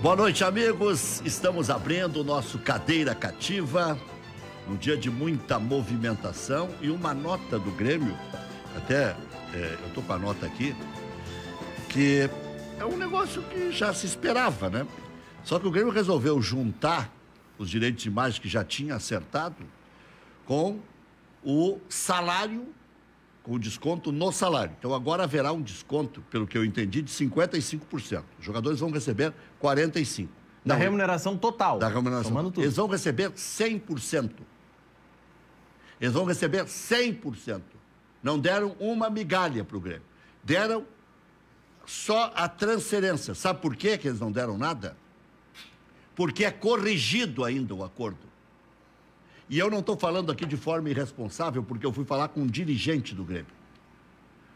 Boa noite, amigos. Estamos abrindo o nosso Cadeira Cativa, um dia de muita movimentação e uma nota do Grêmio, até eu estou com a nota aqui, que é um negócio que já se esperava, né? Só que o Grêmio resolveu juntar os direitos de imagem que já tinha acertado com o salário, com o desconto no salário. Então agora haverá um desconto, pelo que eu entendi, de 55%. Os jogadores vão receber 45%. Da remuneração total. Da remuneração. Somando tudo. Eles vão receber 100%. Eles vão receber 100%. Não deram uma migalha para o Grêmio. Deram só a transferência. Sabe por quê que eles não deram nada? Porque é corrigido ainda o acordo. E eu não estou falando aqui de forma irresponsável, porque eu fui falar com um dirigente do Grêmio.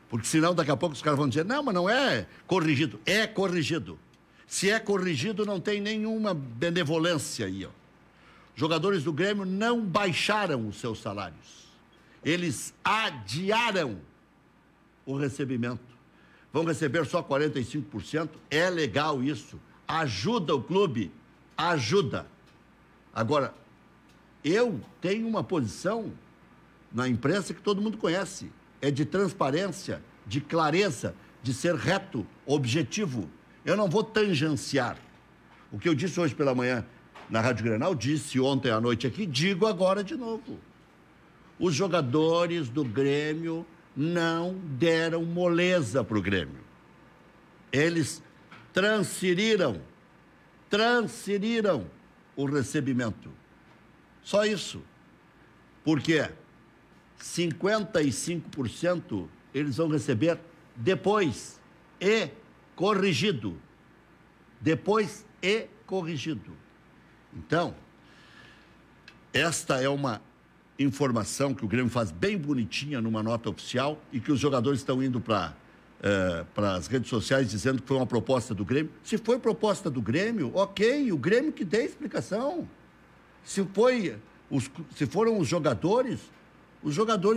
Porque senão daqui a pouco os caras vão dizer, não, mas não é corrigido. É corrigido. Se é corrigido, não tem nenhuma benevolência aí, ó. Jogadores do Grêmio não baixaram os seus salários. Eles adiaram o recebimento. Vão receber só 45%. É legal isso. Ajuda o clube. Ajuda. Agora, eu tenho uma posição na imprensa que todo mundo conhece. É de transparência, de clareza, de ser reto, objetivo. Eu não vou tangenciar. O que eu disse hoje pela manhã na Rádio Grenal, disse ontem à noite aqui, digo agora de novo. Os jogadores do Grêmio não deram moleza para o Grêmio. Eles transferiram o recebimento. Só isso. Por quê? 55% eles vão receber depois e corrigido. Depois e corrigido. Então, esta é uma informação que o Grêmio faz bem bonitinha numa nota oficial e que os jogadores estão indo para as redes sociais dizendo que foi uma proposta do Grêmio. Se foi proposta do Grêmio, ok, o Grêmio que dê explicação. Se foram os jogadores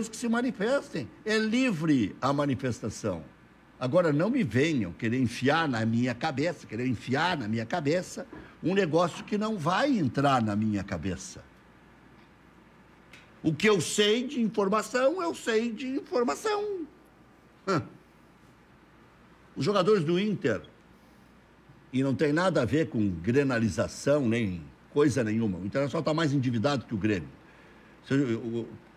que se manifestem. É livre a manifestação. Agora, não me venham querer enfiar na minha cabeça um negócio que não vai entrar na minha cabeça. O que eu sei de informação, eu sei de informação. Os jogadores do Inter, e não tem nada a ver com grenalização, nem coisa nenhuma. O Internacional está mais endividado que o Grêmio.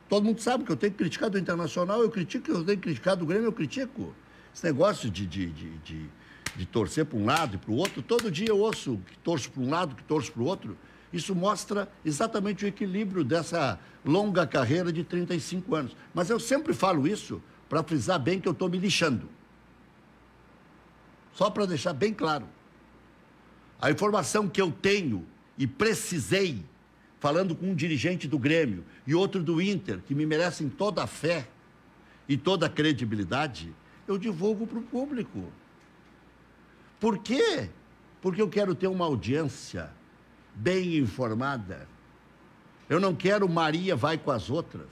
Todo mundo sabe que eu tenho que criticar do Internacional, eu critico, eu tenho que criticar do Grêmio, eu critico. Esse negócio de torcer para um lado e para o outro, todo dia eu ouço que torço para um lado, que torço para o outro. Isso mostra exatamente o equilíbrio dessa longa carreira de 35 anos. Mas eu sempre falo isso para frisar bem que eu estou me lixando. Só para deixar bem claro. A informação que eu tenho e precisei, falando com um dirigente do Grêmio e outro do Inter, que me merecem toda a fé e toda a credibilidade, eu divulgo para o público. Por quê? Porque eu quero ter uma audiência bem informada. Eu não quero Maria vai com as outras.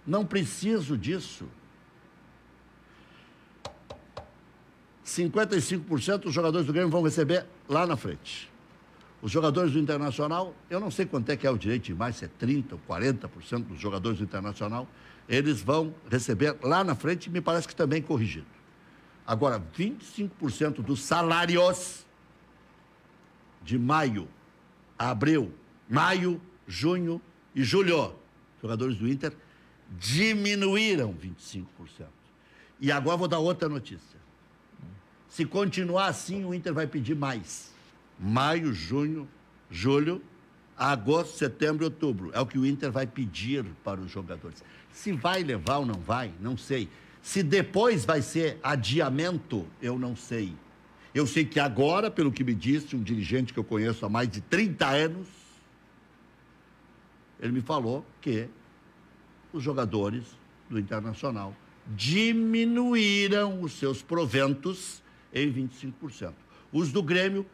Não preciso disso. 55% dos jogadores do Grêmio vão receber lá na frente. Os jogadores do Internacional, eu não sei quanto é que é o direito de imagem, se é 30% ou 40% dos jogadores do Internacional, eles vão receber lá na frente, me parece que também corrigido. Agora, 25% dos salários de maio, abril, maio, junho e julho, jogadores do Inter, diminuíram 25%. E agora vou dar outra notícia. Se continuar assim, o Inter vai pedir mais. Maio, junho, julho, agosto, setembro e outubro. É o que o Inter vai pedir para os jogadores. Se vai levar ou não vai, não sei. Se depois vai ser adiamento, eu não sei. Eu sei que agora, pelo que me disse um dirigente que eu conheço há mais de 30 anos, ele me falou que os jogadores do Internacional diminuíram os seus proventos em 25%. Os do Grêmio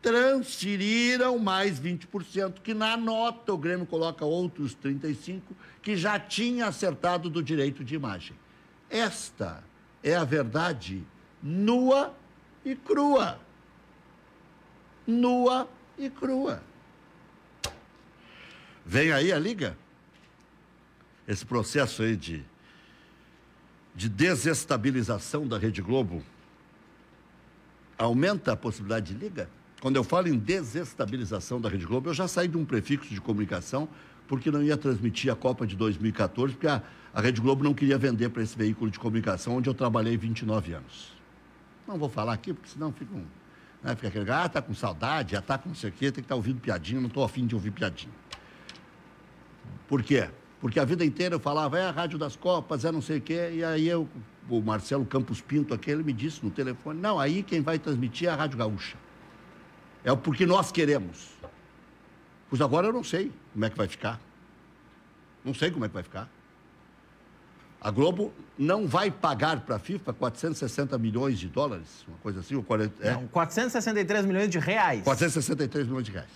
transferiram mais 20%, que na nota o Grêmio coloca outros 35%, que já tinha acertado do direito de imagem. Esta é a verdade nua e crua. nua e crua. Vem aí a Liga. Esse processo aí de desestabilização da Rede Globo aumenta a possibilidade de Liga? Quando eu falo em desestabilização da Rede Globo, eu já saí de um prefixo de comunicação porque não ia transmitir a Copa de 2014, porque a Rede Globo não queria vender para esse veículo de comunicação onde eu trabalhei 29 anos. Não vou falar aqui, porque senão fica fica aquele, tá com saudade, já tá com não sei o quê, tem que estar ouvindo piadinha, não estou afim de ouvir piadinha. Por quê? Porque a vida inteira eu falava, a Rádio das Copas, não sei o quê, e aí o Marcelo Campos Pinto, aquele, me disse no telefone, não, aí quem vai transmitir é a Rádio Gaúcha. É porque nós queremos. Pois agora eu não sei como é que vai ficar. Não sei como é que vai ficar. A Globo não vai pagar para a FIFA 460 milhões de dólares, uma coisa assim, ou 40, Não, 463 milhões de reais. 463 milhões de reais.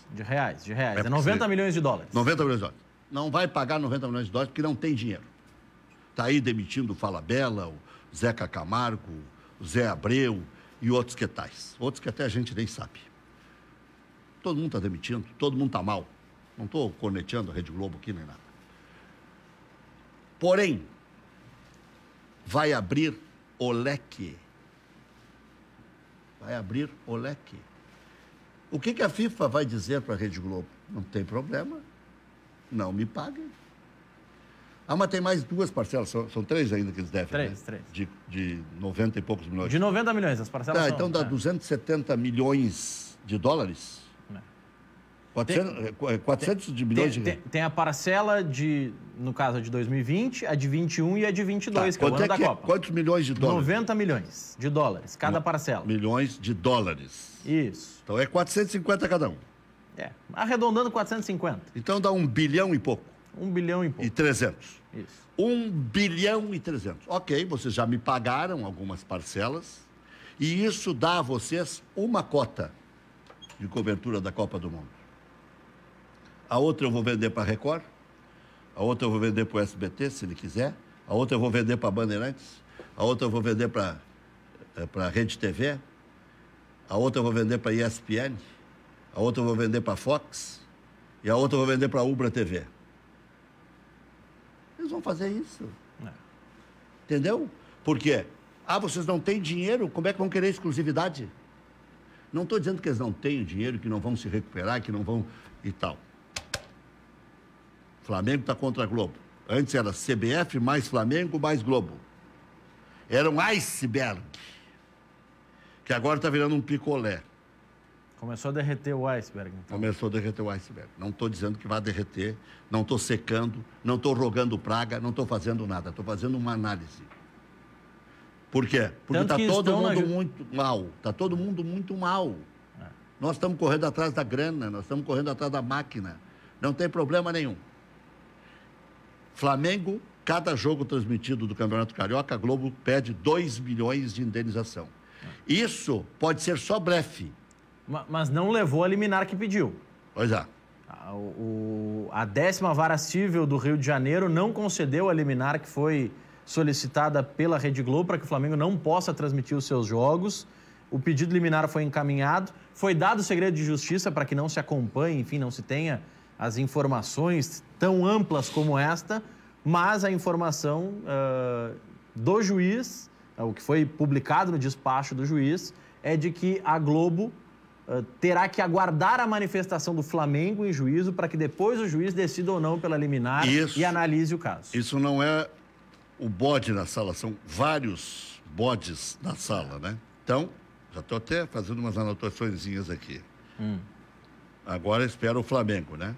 De reais. É 90 milhões de dólares. 90 milhões de dólares. Não vai pagar 90 milhões de dólares porque não tem dinheiro. Está aí demitindo o Falabella, o Zeca Camargo, o Zé Abreu e outros que tais. Outros que até a gente nem sabe. Todo mundo está demitindo, todo mundo está mal. Não estou corneteando a Rede Globo aqui nem nada. Porém, vai abrir o leque. Vai abrir o leque. O que a FIFA vai dizer para a Rede Globo? Não tem problema. Não me paguem. Mas tem mais duas parcelas, são três ainda que eles devem. Três. De 90 e poucos milhões. De 90 milhões, as parcelas são... Então dá 270 milhões de dólares. 400 de milhões de reais. Tem a parcela no caso de 2020, a de 21 e a de 22, que é o ano da Copa. Quantos milhões de dólares? 90 milhões de dólares, cada parcela. Milhões de dólares. Isso. Então é 450 cada um. Arredondando 450. Então dá 1 bilhão e pouco. 1 bilhão e pouco. E 300. Isso. 1 bilhão e 300. Ok, vocês já me pagaram algumas parcelas e isso dá a vocês uma cota de cobertura da Copa do Mundo. A outra eu vou vender para a Record, a outra eu vou vender para o SBT, se ele quiser, a outra eu vou vender para a Bandeirantes, a outra eu vou vender para a Rede TV, a outra eu vou vender para a ESPN, a outra eu vou vender para a Fox e a outra eu vou vender para a Ubra TV. Eles vão fazer isso. Entendeu? Por quê? Vocês não têm dinheiro, como é que vão querer exclusividade? Não estou dizendo que eles não têm dinheiro, que não vão se recuperar, que não vão e tal. Flamengo está contra a Globo. Antes era CBF mais Flamengo mais Globo. Era um iceberg, que agora está virando um picolé. Começou a derreter o iceberg. Então. Começou a derreter o iceberg. Não estou dizendo que vai derreter, não estou secando, não estou rogando praga, não estou fazendo nada. Estou fazendo uma análise. Por quê? Porque está todo mundo muito mal. Está todo mundo muito mal. Nós estamos correndo atrás da grana, nós estamos correndo atrás da máquina. Não tem problema nenhum. Flamengo, cada jogo transmitido do Campeonato Carioca, a Globo pede 2 milhões de indenização. Isso pode ser só blefe. Mas não levou a liminar que pediu. Pois é. A 10ª Vara Cível do Rio de Janeiro não concedeu a liminar que foi solicitada pela Rede Globo para que o Flamengo não possa transmitir os seus jogos. O pedido liminar foi encaminhado, foi dado o segredo de justiça para que não se acompanhe, enfim, não se tenha as informações tão amplas como esta, mas a informação do juiz, o que foi publicado no despacho do juiz, é de que a Globo terá que aguardar a manifestação do Flamengo em juízo para que depois o juiz decida ou não pela liminar e analise o caso. Isso não é o bode na sala, são vários bodes na sala, né? Então, já estou até fazendo umas anotaçõezinhas aqui. Agora espera o Flamengo, né?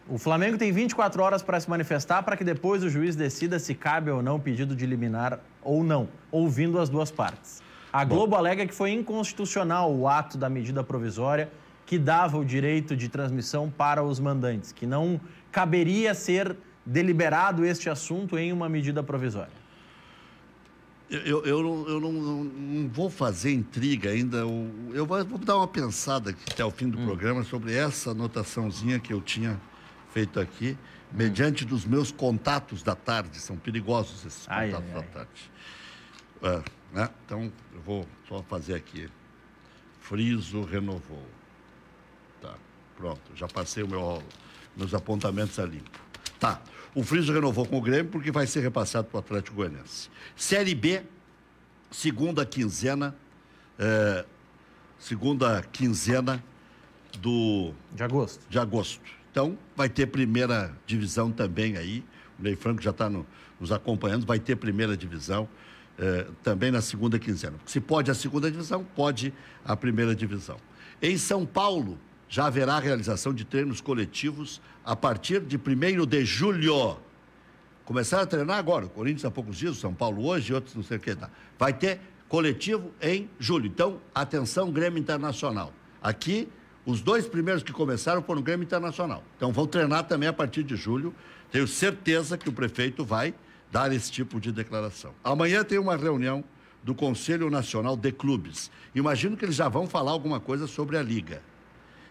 O Flamengo tem 24 horas para se manifestar para que depois o juiz decida se cabe ou não o pedido de liminar ou não, ouvindo as duas partes. A Globo alega que foi inconstitucional o ato da medida provisória que dava o direito de transmissão para os mandantes, que não caberia ser deliberado este assunto em uma medida provisória. Eu não vou fazer intriga ainda. Eu vou dar uma pensada aqui até o fim do programa sobre essa anotaçãozinha que eu tinha feito aqui, mediante dos meus contatos da tarde. São perigosos esses contatos da tarde. Né? Então, eu vou só fazer aqui. Friso renovou. Tá, pronto, já passei meus apontamentos a limpo. Tá, o Friso renovou com o Grêmio porque vai ser repassado para o Atlético Goianiense. Série B, segunda quinzena de agosto. Então, vai ter primeira divisão também aí. O Ney Franco já está nos acompanhando, vai ter primeira divisão também na segunda quinzena. Se pode a segunda divisão, pode a primeira divisão. Em São Paulo, já haverá realização de treinos coletivos a partir de 1º de julho. Começaram a treinar agora. O Corinthians há poucos dias, o São Paulo hoje, outros não sei o que. Tá. Vai ter coletivo em julho. Então, atenção, Grêmio Internacional. Aqui, os 2 primeiros que começaram foram o Grêmio Internacional. Então, vão treinar também a partir de julho. Tenho certeza que o prefeito vai dar esse tipo de declaração. Amanhã tem uma reunião do Conselho Nacional de Clubes. Imagino que eles já vão falar alguma coisa sobre a Liga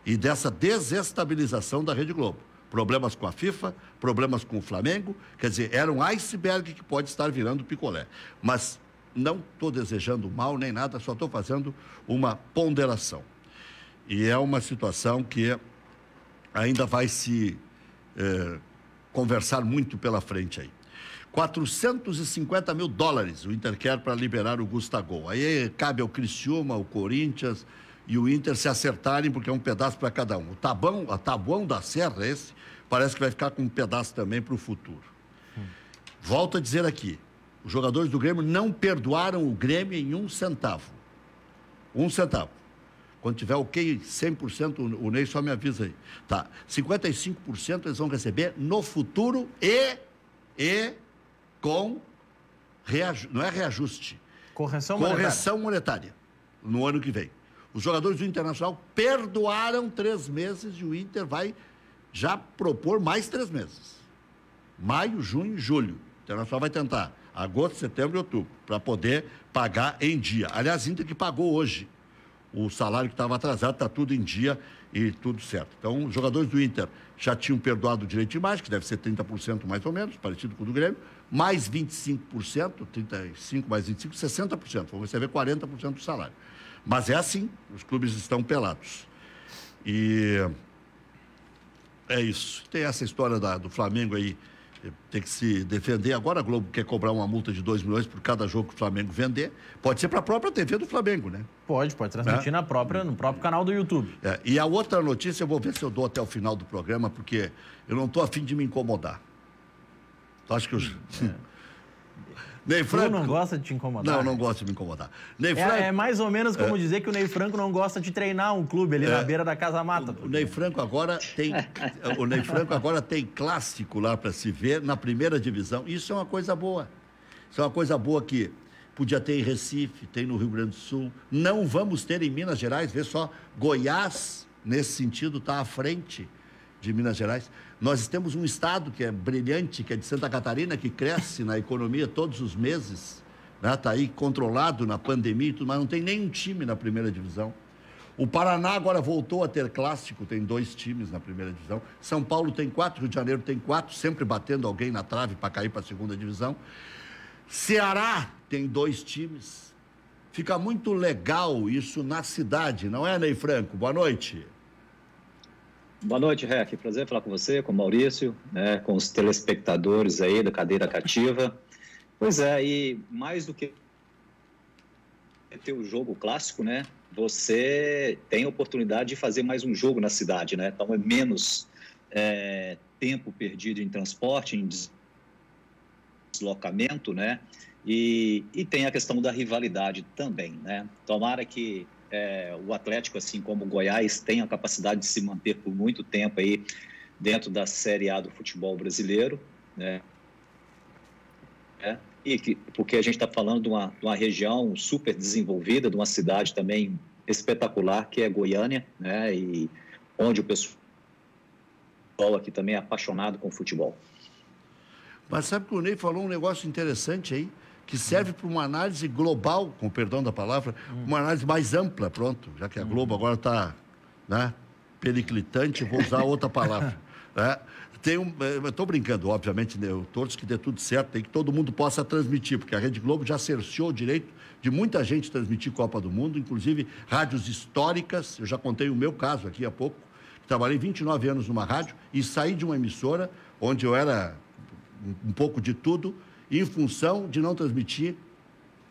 e dessa desestabilização da Rede Globo. Problemas com a FIFA, problemas com o Flamengo, quer dizer, era um iceberg que pode estar virando picolé. Mas não estou desejando mal nem nada, só estou fazendo uma ponderação. E é uma situação que ainda vai se conversar muito pela frente aí. 450 mil dólares o Inter quer para liberar o Gustavo. Aí cabe ao Criciúma, ao Corinthians e o Inter se acertarem, porque é um pedaço para cada um. O Tabuão da Serra, esse, parece que vai ficar com um pedaço também para o futuro. Volto a dizer aqui, os jogadores do Grêmio não perdoaram o Grêmio em 1 centavo. 1 centavo. Quando tiver ok, 100%, o Ney só me avisa aí. Tá, 55% eles vão receber no futuro e com, não é reajuste. Correção monetária no ano que vem. Os jogadores do Internacional perdoaram 3 meses e o Inter vai já propor mais 3 meses. Maio, junho e julho. O Internacional vai tentar agosto, setembro e outubro, para poder pagar em dia. Aliás, o Inter que pagou hoje. O salário que estava atrasado, está tudo em dia e tudo certo. Então, os jogadores do Inter já tinham perdoado o direito de imagem, que deve ser 30% mais ou menos, parecido com o do Grêmio, mais 25%, 35% mais 25%, 60%. Vão receber 40% do salário. Mas é assim, os clubes estão pelados. E é isso. Tem essa história do Flamengo aí, tem que se defender. Agora a Globo quer cobrar uma multa de 2 milhões por cada jogo que o Flamengo vender. Pode ser para a própria TV do Flamengo, né? Pode transmitir no próprio canal do YouTube. E a outra notícia, eu vou ver se eu dou até o final do programa, porque eu não estou a fim de me incomodar. Tu acha que eu... Ney Franco... Tu não gosta de te incomodar? Não gosto de me incomodar. Ney Franco... É mais ou menos como dizer que o Ney Franco não gosta de treinar um clube ali na beira da Casa Mata. O Ney Franco agora tem clássico lá para se ver na primeira divisão. Isso é uma coisa boa. Isso é uma coisa boa que podia ter em Recife, tem no Rio Grande do Sul. Não vamos ter em Minas Gerais. Vê só, Goiás, nesse sentido, está à frente de Minas Gerais. Nós temos um estado que é brilhante, que é de Santa Catarina, que cresce na economia todos os meses, né? Está aí controlado na pandemia e tudo, mas não tem nenhum time na primeira divisão. O Paraná agora voltou a ter clássico, tem 2 times na primeira divisão. São Paulo tem 4, Rio de Janeiro tem 4, sempre batendo alguém na trave para cair para a segunda divisão. Ceará tem 2 times. Fica muito legal isso na cidade, não é, Ney Franco? Boa noite. Boa noite, Rec. Prazer falar com você, com o Maurício, né, com os telespectadores aí da Cadeira Cativa. Pois é, e mais do que ter o jogo clássico, né, você tem a oportunidade de fazer mais um jogo na cidade, né? Então é menos tempo perdido em transporte, em deslocamento, né? E tem a questão da rivalidade também, né? Tomara que o Atlético, assim como o Goiás, tem a capacidade de se manter por muito tempo aí dentro da Série A do futebol brasileiro, né? Porque a gente está falando de uma região super desenvolvida, de uma cidade também espetacular, que é Goiânia, né? E onde o pessoal aqui também é apaixonado com futebol. Mas sabe que o Ney falou um negócio interessante aí, que serve para uma análise global, com perdão da palavra, uma análise mais ampla, pronto, já que a Globo agora está, né, periclitante, vou usar outra palavra. Né? Eu estou brincando, obviamente, né, eu torço que dê tudo certo, tem que todo mundo possa transmitir, porque a Rede Globo já cerceou o direito de muita gente transmitir Copa do Mundo, inclusive rádios históricas, eu já contei o meu caso aqui há pouco, trabalhei 29 anos numa rádio e saí de uma emissora onde eu era um pouco de tudo, em função de não transmitir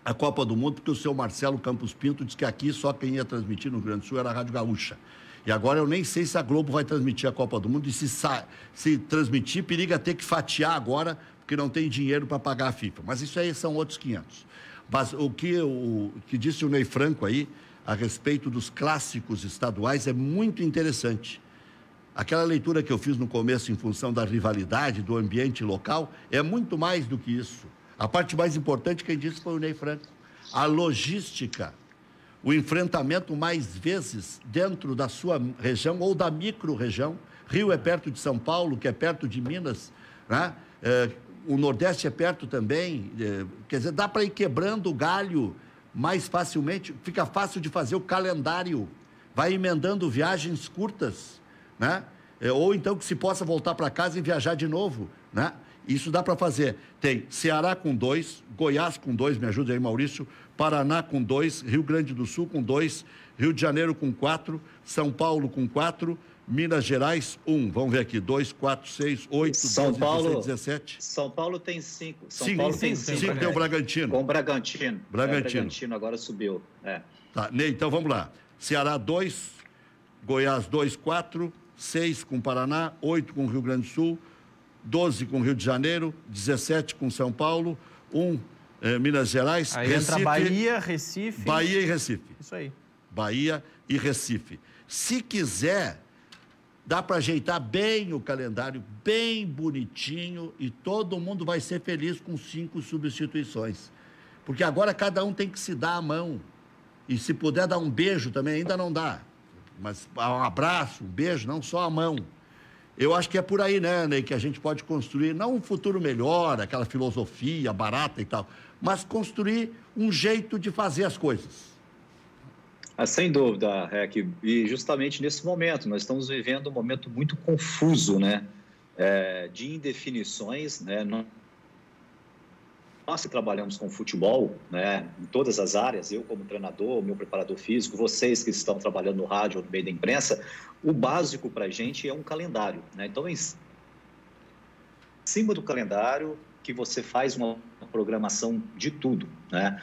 a Copa do Mundo, porque o seu Marcelo Campos Pinto disse que aqui só quem ia transmitir no Rio Grande do Sul era a Rádio Gaúcha. E agora eu nem sei se a Globo vai transmitir a Copa do Mundo e se transmitir, periga ter que fatiar agora, porque não tem dinheiro para pagar a FIFA. Mas isso aí são outros 500. Mas o que disse o Ney Franco aí, a respeito dos clássicos estaduais, é muito interessante. Aquela leitura que eu fiz no começo em função da rivalidade, do ambiente local, é muito mais do que isso. A parte mais importante, quem disse foi o Ney Franco. A logística, o enfrentamento mais vezes dentro da sua região ou da micro-região. Rio é perto de São Paulo, que é perto de Minas, né? O Nordeste é perto também. Quer dizer, dá para ir quebrando o galho mais facilmente, fica fácil de fazer o calendário, vai emendando viagens curtas, né? Ou então que se possa voltar para casa e viajar de novo, né? Isso dá para fazer. Tem Ceará com 2, Goiás com 2, me ajuda aí, Maurício, Paraná com 2, Rio Grande do Sul com 2, Rio de Janeiro com 4, São Paulo com 4, Minas Gerais 1. Vamos ver aqui, 2, 4, 6, 8, São 12, Paulo, 16, 17. São Paulo tem 5. Sim, Paulo tem 5 tem o Bragantino. Com o Bragantino. Bragantino. Bragantino agora subiu. Tá, Ney, então vamos lá. Ceará 2, Goiás 2, 4, 6 com Paraná, 8 com Rio Grande do Sul, 12 com Rio de Janeiro, 17 com São Paulo, 1 Minas Gerais, aí Recife. Entra Bahia, Recife. Bahia e Recife. Isso aí. Bahia e Recife. Se quiser, dá para ajeitar bem o calendário, bem bonitinho, e todo mundo vai ser feliz com 5 substituições. Porque agora cada um tem que se dar a mão. E se puder dar um beijo também, ainda não dá. Mas um abraço, um beijo, não só a mão. Eu acho que é por aí, né, Ney, que a gente pode construir, não um futuro melhor, aquela filosofia barata e tal, mas construir um jeito de fazer as coisas. Sem dúvida, Rec. E justamente nesse momento, nós estamos vivendo um momento muito confuso, né? De indefinições, né? Nós que trabalhamos com futebol, né, em todas as áreas, eu como treinador, meu preparador físico, vocês que estão trabalhando no rádio ou no meio da imprensa, o básico para a gente é um calendário, né? Então, em cima do calendário, que você faz uma programação de tudo, né?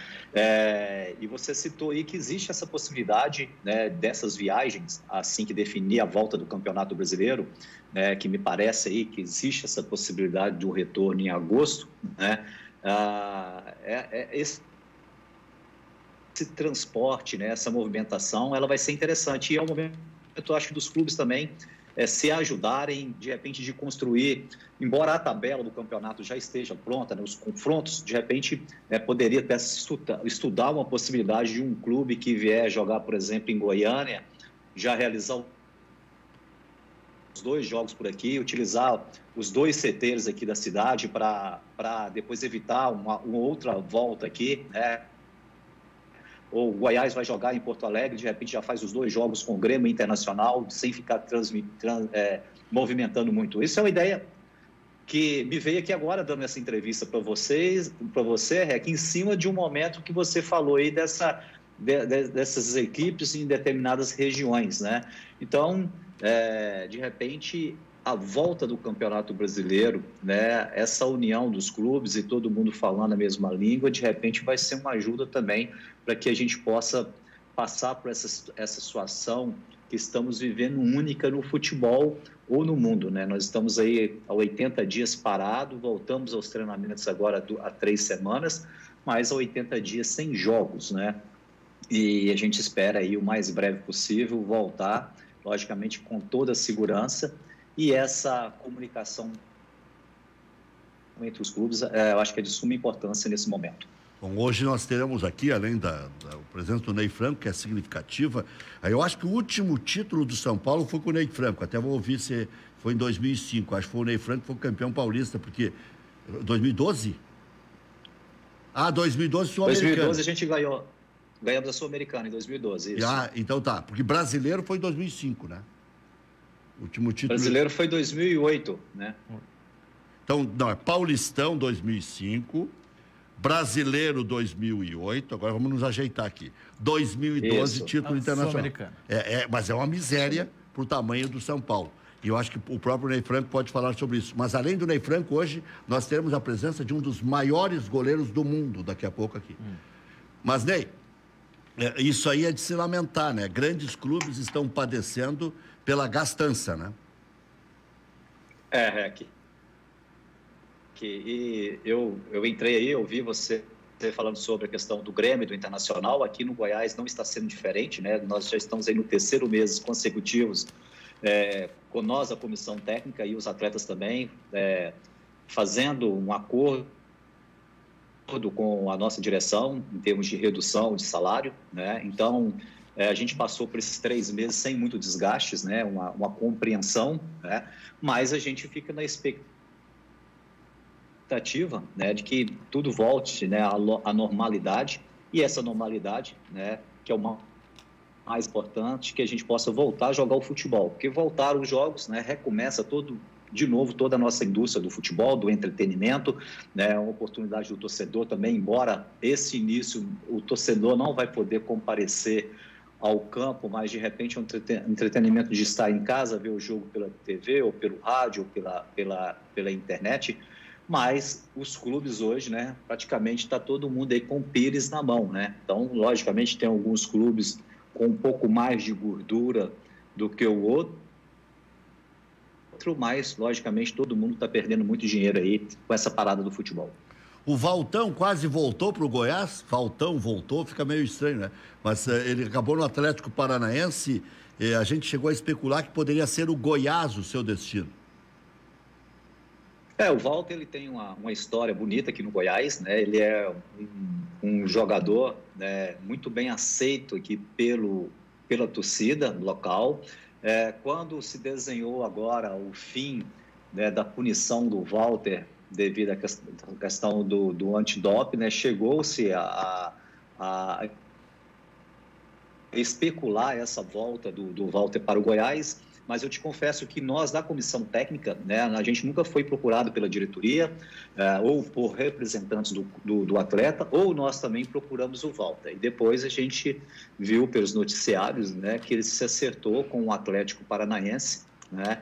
E você citou aí que existe essa possibilidade, né, dessas viagens, assim que definir a volta do Campeonato Brasileiro, né, que me parece aí que existe essa possibilidade de um retorno em agosto, né? Esse transporte, né, essa movimentação, ela vai ser interessante. E é um momento, eu acho, dos clubes também se ajudarem, de repente, de construir, embora a tabela do campeonato já esteja pronta, né, os confrontos, de repente, poderia até estudar uma possibilidade de um clube que vier jogar, por exemplo, em Goiânia, já realizar os 2 jogos por aqui, utilizar os 2 CTs aqui da cidade para depois evitar uma outra volta aqui, né? Ou o Goiás vai jogar em Porto Alegre, de repente já faz os 2 jogos com o Grêmio Internacional, sem ficar movimentando muito. Isso é uma ideia que me veio aqui agora, dando essa entrevista para você, Rec, em cima de um momento que você falou aí dessas equipes em determinadas regiões, né? Então, de repente, a volta do Campeonato Brasileiro, né, essa união dos clubes e todo mundo falando a mesma língua, de repente vai ser uma ajuda também para que a gente possa passar por essa situação que estamos vivendo única no futebol ou no mundo, né? Nós estamos aí há 80 dias parado, voltamos aos treinamentos agora há 3 semanas, mas há 80 dias sem jogos, né? E a gente espera aí o mais breve possível voltar, logicamente com toda a segurança, e essa comunicação entre os clubes, eu acho que é de suma importância nesse momento. Bom, hoje nós teremos aqui, além da presença do Ney Franco, que é significativa, eu acho que o último título do São Paulo foi com o Ney Franco, até vou ouvir se foi em 2005, acho que foi o Ney Franco que foi campeão paulista, porque 2012? 2012 Sul-Americano. 2012 a gente ganhamos a Sul-Americana em 2012, isso. Então tá, porque brasileiro foi em 2005, né? O último título... Brasileiro foi 2008, né? Então, não, é Paulistão 2005, Brasileiro 2008, agora vamos nos ajeitar aqui. 2012, Isso. título internacional. Sul-Americano. Mas é uma miséria, para o tamanho do São Paulo. E eu acho que o próprio Ney Franco pode falar sobre isso. Mas, além do Ney Franco, hoje nós teremos a presença de um dos maiores goleiros do mundo daqui a pouco aqui. Mas, Ney, isso aí é de se lamentar, né? Grandes clubes estão padecendo pela gastança, né? Rec. E eu entrei aí, eu vi você falando sobre a questão do Grêmio, do Internacional. Aqui no Goiás não está sendo diferente, né? Nós já estamos aí no 3º mês consecutivos, com nós, a comissão técnica e os atletas também, fazendo um acordo com a nossa direção em termos de redução de salário, né? Então, a gente passou por esses 3 meses sem muito desgastes, né? Uma compreensão, né? Mas a gente fica na expectativa, né, de que tudo volte, né, à normalidade, e essa normalidade, né, que é o mais importante, que a gente possa voltar a jogar o futebol, porque voltar os jogos, né, recomeça de novo toda a nossa indústria do futebol, do entretenimento, né, uma oportunidade do torcedor também, embora esse início o torcedor não vai poder comparecer ao campo, mas de repente é um entretenimento de estar em casa, ver o jogo pela TV ou pelo rádio ou pela internet. Mas os clubes hoje, né, praticamente está todo mundo aí com o pires na mão, né? Então, logicamente, tem alguns clubes com um pouco mais de gordura do que o outro, mas, logicamente, todo mundo está perdendo muito dinheiro aí com essa parada do futebol. O Valtão quase voltou para o Goiás. Valtão voltou, fica meio estranho, né? Mas ele acabou no Atlético Paranaense. A gente chegou a especular que poderia ser o Goiás o seu destino. O Walter, ele tem uma história bonita aqui no Goiás, né? Ele é um jogador, né, muito bem aceito aqui pela torcida local. Quando se desenhou agora o fim, né, da punição do Walter devido à questão do antidoping, né, chegou-se a especular essa volta do Walter para o Goiás. Mas eu te confesso que nós, da comissão técnica, né, a gente nunca foi procurado pela diretoria ou por representantes do atleta, ou nós também procuramos o Walter. E depois a gente viu pelos noticiários, né, que ele se acertou com o Atlético Paranaense, né,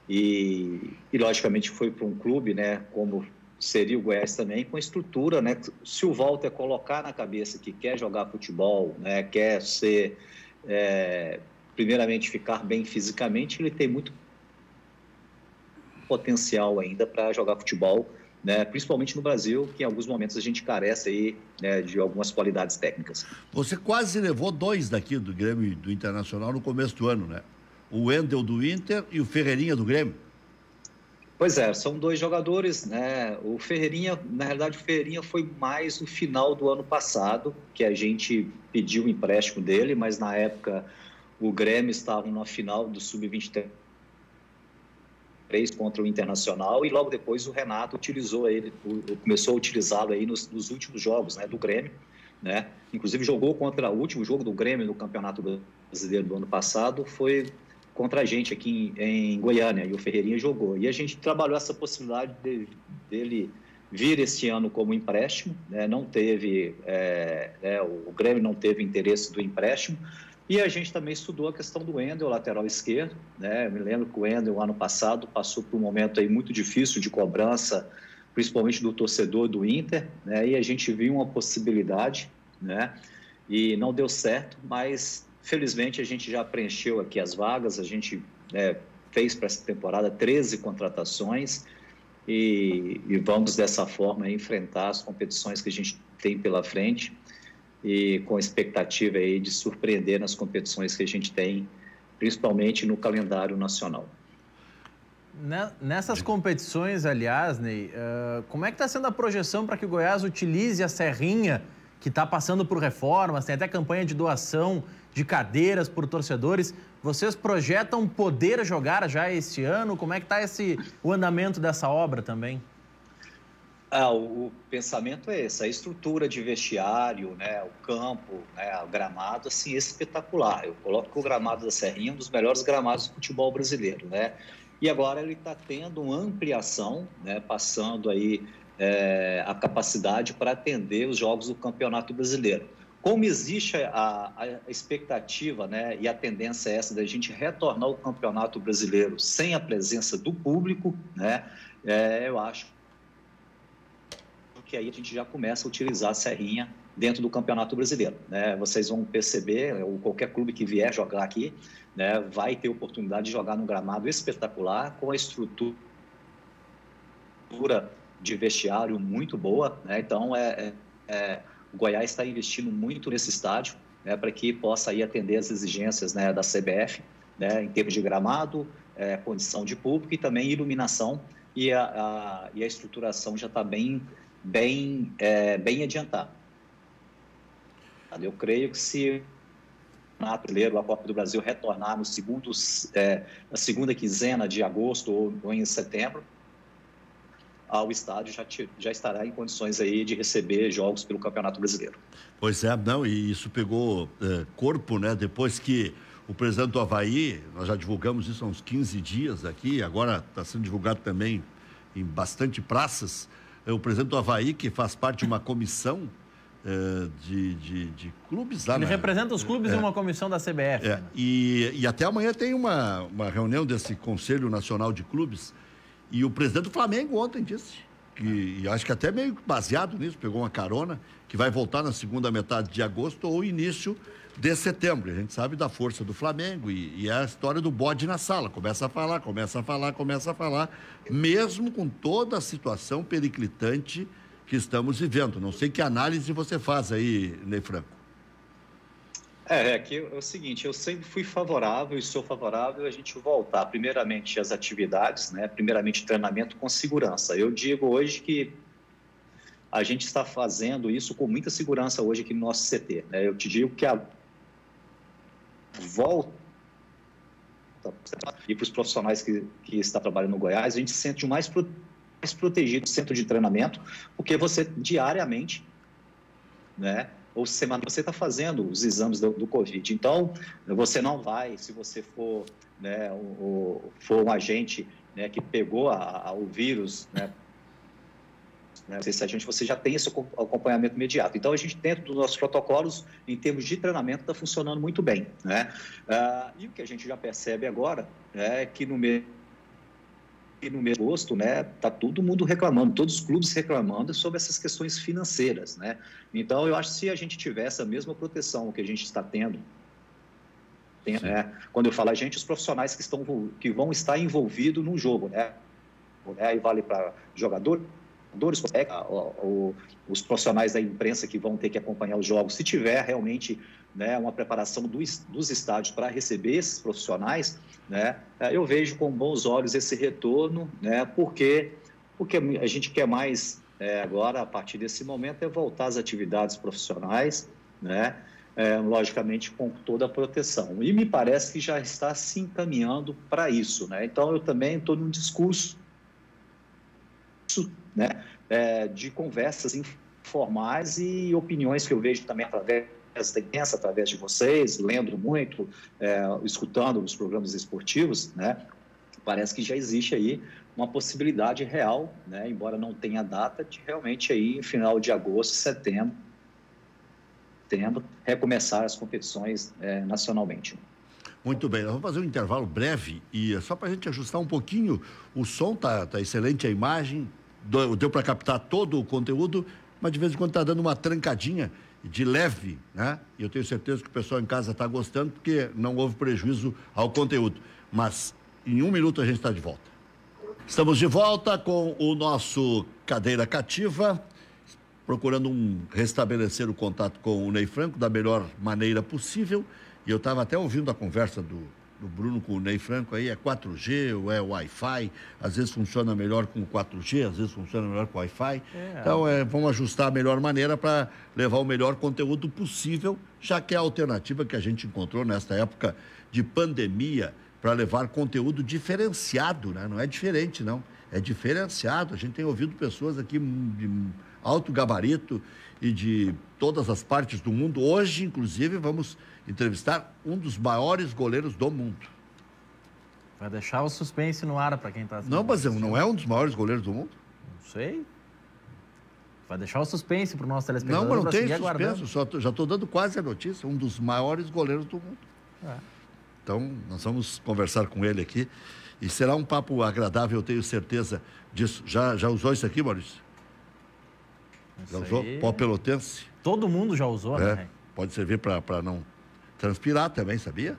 e logicamente foi para um clube, né, como seria o Goiás também, com estrutura, né? Se o Walter colocar na cabeça que quer jogar futebol, né, quer ser... primeiramente, ficar bem fisicamente, ele tem muito potencial ainda para jogar futebol, né? Principalmente no Brasil, que em alguns momentos a gente carece aí, né, de algumas qualidades técnicas. Você quase levou 2 daqui do Grêmio e do Internacional no começo do ano, né? O Wendel do Inter e o Ferreirinha do Grêmio. Pois são 2 jogadores, né? O Ferreirinha, na realidade, o Ferreirinha foi mais no final do ano passado, que a gente pediu o empréstimo dele, mas na época... O Grêmio estava na final do Sub-23 contra o Internacional e logo depois o Renato utilizou ele, começou a utilizá-lo aí nos últimos jogos, né, do Grêmio, né? Inclusive jogou contra o último jogo do Grêmio no Campeonato Brasileiro do ano passado, foi contra a gente aqui em Goiânia, e o Ferreirinha jogou. E a gente trabalhou essa possibilidade dele vir este ano como empréstimo, né? Não teve, o Grêmio não teve interesse do empréstimo. E a gente também estudou a questão do Wendel, lateral esquerdo, né? Eu me lembro que o Wendel, ano passado, passou por um momento aí muito difícil de cobrança, principalmente do torcedor do Inter, né? E a gente viu uma possibilidade, né? E não deu certo, mas felizmente a gente já preencheu aqui as vagas, a gente fez para essa temporada 13 contratações e vamos dessa forma enfrentar as competições que a gente tem pela frente, e com a expectativa aí de surpreender nas competições que a gente tem, principalmente no calendário nacional. Nessas competições, aliás, Ney, como é que está sendo a projeção para que o Goiás utilize a Serrinha, que está passando por reformas, tem até campanha de doação de cadeiras por torcedores? Vocês projetam poder jogar já esse ano? Como é que está o andamento dessa obra também? O pensamento é esse, a estrutura de vestiário, né, o campo, né, o gramado, assim, espetacular. Eu coloco que o gramado da Serrinha é um dos melhores gramados do futebol brasileiro, né? E agora ele está tendo uma ampliação, né, passando aí a capacidade para atender os jogos do Campeonato Brasileiro. como existe a expectativa, né, e a tendência é essa da gente retornar ao Campeonato Brasileiro sem a presença do público, né, eu acho que aí a gente já começa a utilizar a Serrinha dentro do Campeonato Brasileiro, né? Vocês vão perceber, ou qualquer clube que vier jogar aqui, né, vai ter oportunidade de jogar num gramado espetacular, com a estrutura de vestiário muito boa, né? Então, o Goiás está investindo muito nesse estádio, né, para que possa aí atender as exigências, né, da CBF, né, em termos de gramado, condição de público e também iluminação, e a estruturação já está bem adiantada. Eu creio que se o Campeonato Brasileiro, a Copa do Brasil, retornar na segunda quinzena de agosto ou em setembro, o estádio já estará em condições aí de receber jogos pelo Campeonato Brasileiro. Pois é, não, e isso pegou corpo, né? Depois que o presidente do Avaí, nós já divulgamos isso há uns 15 dias aqui, agora está sendo divulgado também em bastante praças, o presidente do Avaí, que faz parte de uma comissão de clubes lá. Ele representa os clubes em uma comissão da CBF. Né? E até amanhã tem uma reunião desse Conselho Nacional de Clubes, e o presidente do Flamengo ontem disse, e acho que até meio baseado nisso, pegou uma carona, que vai voltar na segunda metade de agosto ou início de setembro. A gente sabe da força do Flamengo e é a história do bode na sala. Começa a falar, mesmo com toda a situação periclitante que estamos vivendo. Não sei que análise você faz aí, Ney Franco. Que é o seguinte, eu sempre fui favorável e sou favorável a gente voltar, primeiramente, às atividades, né? Primeiramente, treinamento com segurança. Eu digo hoje que a gente está fazendo isso com muita segurança hoje aqui no nosso CT, né? Eu te digo que a volta e para os profissionais que estão trabalhando no Goiás, a gente se sente mais protegido no centro de treinamento, porque você diariamente, né, ou semana, você está fazendo os exames do Covid. Então, você não vai, se você for, né, for um agente, né, que pegou o vírus, né, esse agente, você já tem esse acompanhamento imediato. Então, a gente, dentro dos nossos protocolos, em termos de treinamento, está funcionando muito bem, né? E o que a gente já percebe agora é que no mês de agosto, né, tá todo mundo reclamando, todos os clubes reclamando sobre essas questões financeiras, né? Então, eu acho que se a gente tivesse a mesma proteção que a gente está tendo, né, quando eu falo a gente, os profissionais que vão estar envolvidos no jogo, né? Aí vale para jogadores, os profissionais da imprensa que vão ter que acompanhar os jogos, se tiver realmente, né, uma preparação dos estádios para receber esses profissionais, né, eu vejo com bons olhos esse retorno, né, porque a gente quer mais agora, a partir desse momento, é voltar às atividades profissionais, né, logicamente com toda a proteção. E me parece que já está se encaminhando para isso, né? Então, eu também estou num discurso, né, de conversas informais e opiniões que eu vejo também através da imprensa, através de vocês, lendo muito, escutando os programas esportivos, né? Parece que já existe aí uma possibilidade real, né, embora não tenha data, de realmente aí em final de agosto, setembro, recomeçar as competições nacionalmente. Muito bem, nós vamos fazer um intervalo breve e só para a gente ajustar um pouquinho, o som tá excelente, a imagem, deu para captar todo o conteúdo, mas de vez em quando está dando uma trancadinha de leve, né? E eu tenho certeza que o pessoal em casa está gostando, porque não houve prejuízo ao conteúdo. Mas em um minuto a gente está de volta. Estamos de volta com o nosso Cadeira Cativa, procurando restabelecer o contato com o Ney Franco da melhor maneira possível. E eu estava até ouvindo a conversa do Bruno com o Ney Franco aí, é 4G ou é Wi-Fi, às vezes funciona melhor com 4G, às vezes funciona melhor com Wi-Fi. Então, vamos ajustar a melhor maneira para levar o melhor conteúdo possível, já que é a alternativa que a gente encontrou nesta época de pandemia para levar conteúdo diferenciado, né? Não é diferente, não. É diferenciado. A gente tem ouvido pessoas aqui de alto gabarito e de todas as partes do mundo. Hoje, inclusive, vamos entrevistar um dos maiores goleiros do mundo. Vai deixar o suspense no ar para quem está assistindo. Não, mas não é um dos maiores goleiros do mundo? Não sei. Vai deixar o suspense para o nosso telespectador. Não, mas não tem suspense, já estou dando quase a notícia, um dos maiores goleiros do mundo. Então, nós vamos conversar com ele aqui e será um papo agradável, eu tenho certeza disso. Já usou isso aqui, Maurício? Já usou? Pó pelotense? Todo mundo já usou, né? Pode servir para não transpirar também, sabia?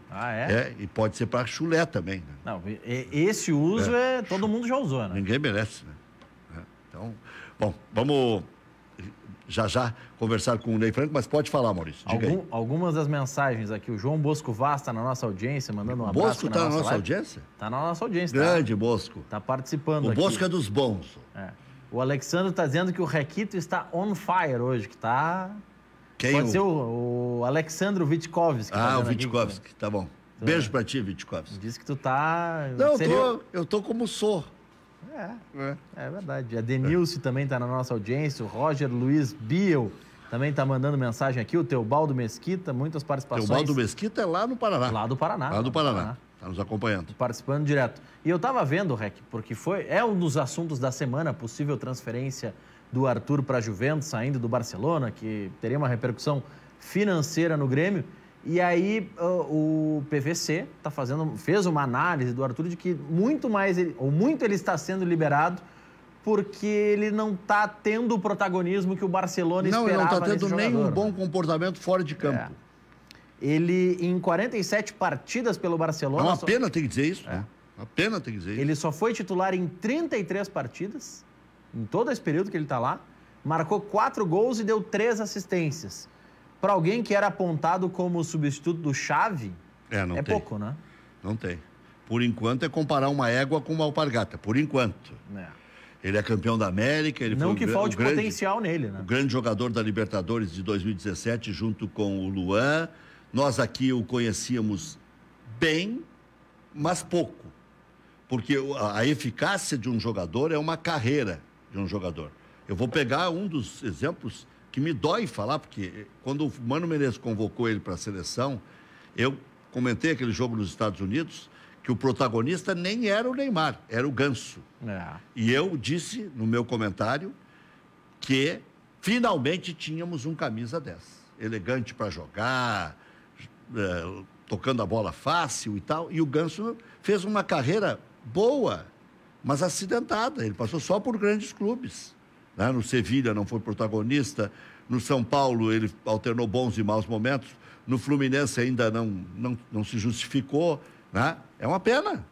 E pode ser para chulé também. Né? Não, esse uso todo mundo já usou, né? Ninguém merece, né? Então, bom, vamos já conversar com o Ney Franco, mas pode falar, Maurício. Diga aí. Algumas das mensagens aqui. O João Bosco Vaz está na nossa audiência, mandando um abraço. Bosco está na nossa audiência? Está na nossa audiência. Grande Bosco. Está participando aqui. O Bosco é dos bons. O Alexandre está dizendo que o Requito está on fire hoje, que está... Pode ser o Alexandre Vitkovski. O Vitkovski, tá bom. Beijo pra ti, Vitkovski. Diz que tu tá... Não, eu tô como sou. É verdade. A Denilce também tá na nossa audiência. O Roger Luiz Biel também tá mandando mensagem aqui. O Teobaldo Mesquita, muitas participações. Teobaldo Mesquita é lá no Paraná. Lá do Paraná. Tá nos acompanhando. Participando direto. E eu tava vendo, Rec, porque é um dos assuntos da semana, a possível transferência do Arthur para a Juventus, saindo do Barcelona, que teria uma repercussão financeira no Grêmio. E aí o PVC fez uma análise do Arthur de que muito ele está sendo liberado porque ele não está tendo o protagonismo que o Barcelona esperava. Não, ele não está tendo jogador, nem um bom comportamento fora de campo. Ele, em 47 partidas pelo Barcelona... É uma pena ter que dizer isso. Uma pena ter que dizer isso. Ele só foi titular em 33 partidas, em todo esse período que ele está lá, marcou 4 gols e deu 3 assistências. Para alguém que era apontado como substituto do Xavi, não tem. Pouco, né? Não tem. Por enquanto é comparar uma égua com uma alpargata. Por enquanto. Ele é campeão da América. Ele não foi que falte potencial nele, né? O grande jogador da Libertadores de 2017, junto com o Luan. Nós aqui o conhecíamos bem, mas pouco. Porque a eficácia de um jogador é uma carreira de um jogador. Eu vou pegar um dos exemplos que me dói falar, porque quando o Mano Menezes convocou ele para a seleção, eu comentei aquele jogo nos Estados Unidos, que o protagonista nem era o Neymar, era o Ganso. E eu disse no meu comentário que finalmente tínhamos um camisa 10. Elegante para jogar, tocando a bola fácil e tal. E o Ganso fez uma carreira boa, mas acidentada. Ele passou só por grandes clubes. No Sevilha não foi protagonista, no São Paulo ele alternou bons e maus momentos, no Fluminense ainda não se justificou, né? É uma pena.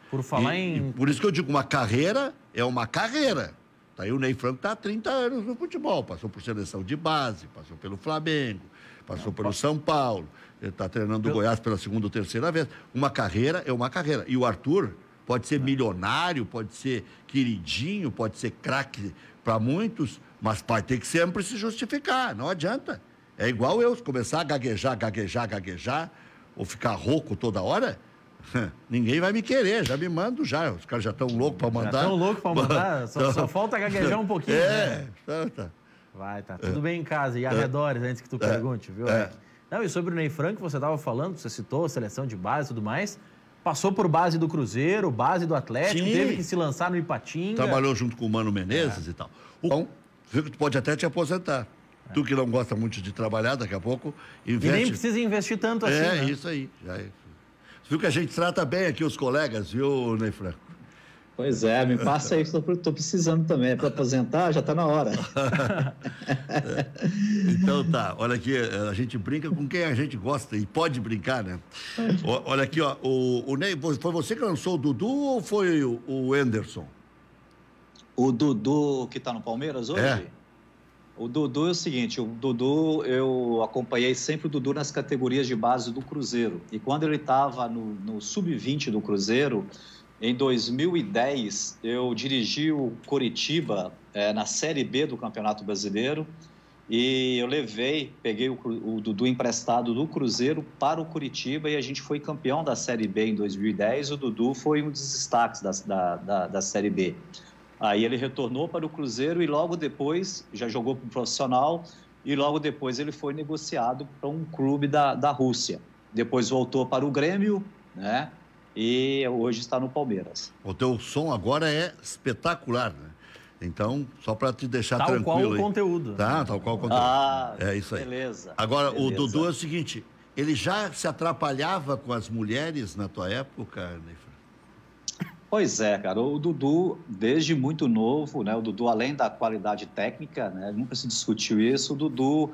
Por falar em... Por isso que eu digo, uma carreira é uma carreira. Tá aí o Ney Franco está há 30 anos no futebol, passou por seleção de base, passou pelo Flamengo, passou pelo São Paulo, ele está treinando o Goiás pela 2ª ou 3ª vez. Uma carreira é uma carreira. E o Arthur pode ser milionário, pode ser queridinho, pode ser craque para muitos, mas vai ter que sempre se justificar, não adianta. É igual eu, se começar a gaguejar, ou ficar rouco toda hora, ninguém vai me querer, já me mando já. Os caras já estão loucos para mandar. Já estão loucos para mandar, só falta gaguejar um pouquinho. Tá. Vai, tá tudo bem em casa e arredores, antes que tu pergunte, viu? Não, e sobre o Ney Franco, você estava falando, você citou a seleção de base e tudo mais, passou por base do Cruzeiro, base do Atlético, teve que se lançar no Ipatinga. Trabalhou junto com o Mano Menezes e tal. Então, viu que tu pode até te aposentar. Tu que não gosta muito de trabalhar, daqui a pouco investe. E nem precisa investir tanto assim, né? Isso aí. Viu que a gente trata bem aqui os colegas, viu, Ney Franco? Pois é, me passa aí, estou precisando também. Para aposentar, já está na hora. Então tá, olha aqui, a gente brinca com quem a gente gosta e pode brincar, né? Olha aqui, ó, o Ney, foi você que lançou o Dudu ou foi o Anderson? O Dudu que está no Palmeiras hoje? O Dudu é o seguinte, eu acompanhei sempre o Dudu nas categorias de base do Cruzeiro. E quando ele estava no sub-20 do Cruzeiro, em 2010, eu dirigi o Coritiba na Série B do Campeonato Brasileiro e eu peguei o Dudu emprestado do Cruzeiro para o Coritiba e a gente foi campeão da Série B em 2010. O Dudu foi um dos destaques da Série B. Aí ele retornou para o Cruzeiro e logo depois já jogou para o profissional e logo depois ele foi negociado para um clube da Rússia. Depois voltou para o Grêmio, né? E hoje está no Palmeiras. O teu som agora é espetacular, né? Então, só para te deixar tal tranquilo. Tal qual o conteúdo. Tá, tal qual o conteúdo. É isso aí. Beleza. Agora, beleza. O Dudu é o seguinte, ele já se atrapalhava com as mulheres na tua época, Ney? Pois é, cara, o Dudu, desde muito novo, né, o Dudu, além da qualidade técnica, né, nunca se discutiu isso, o Dudu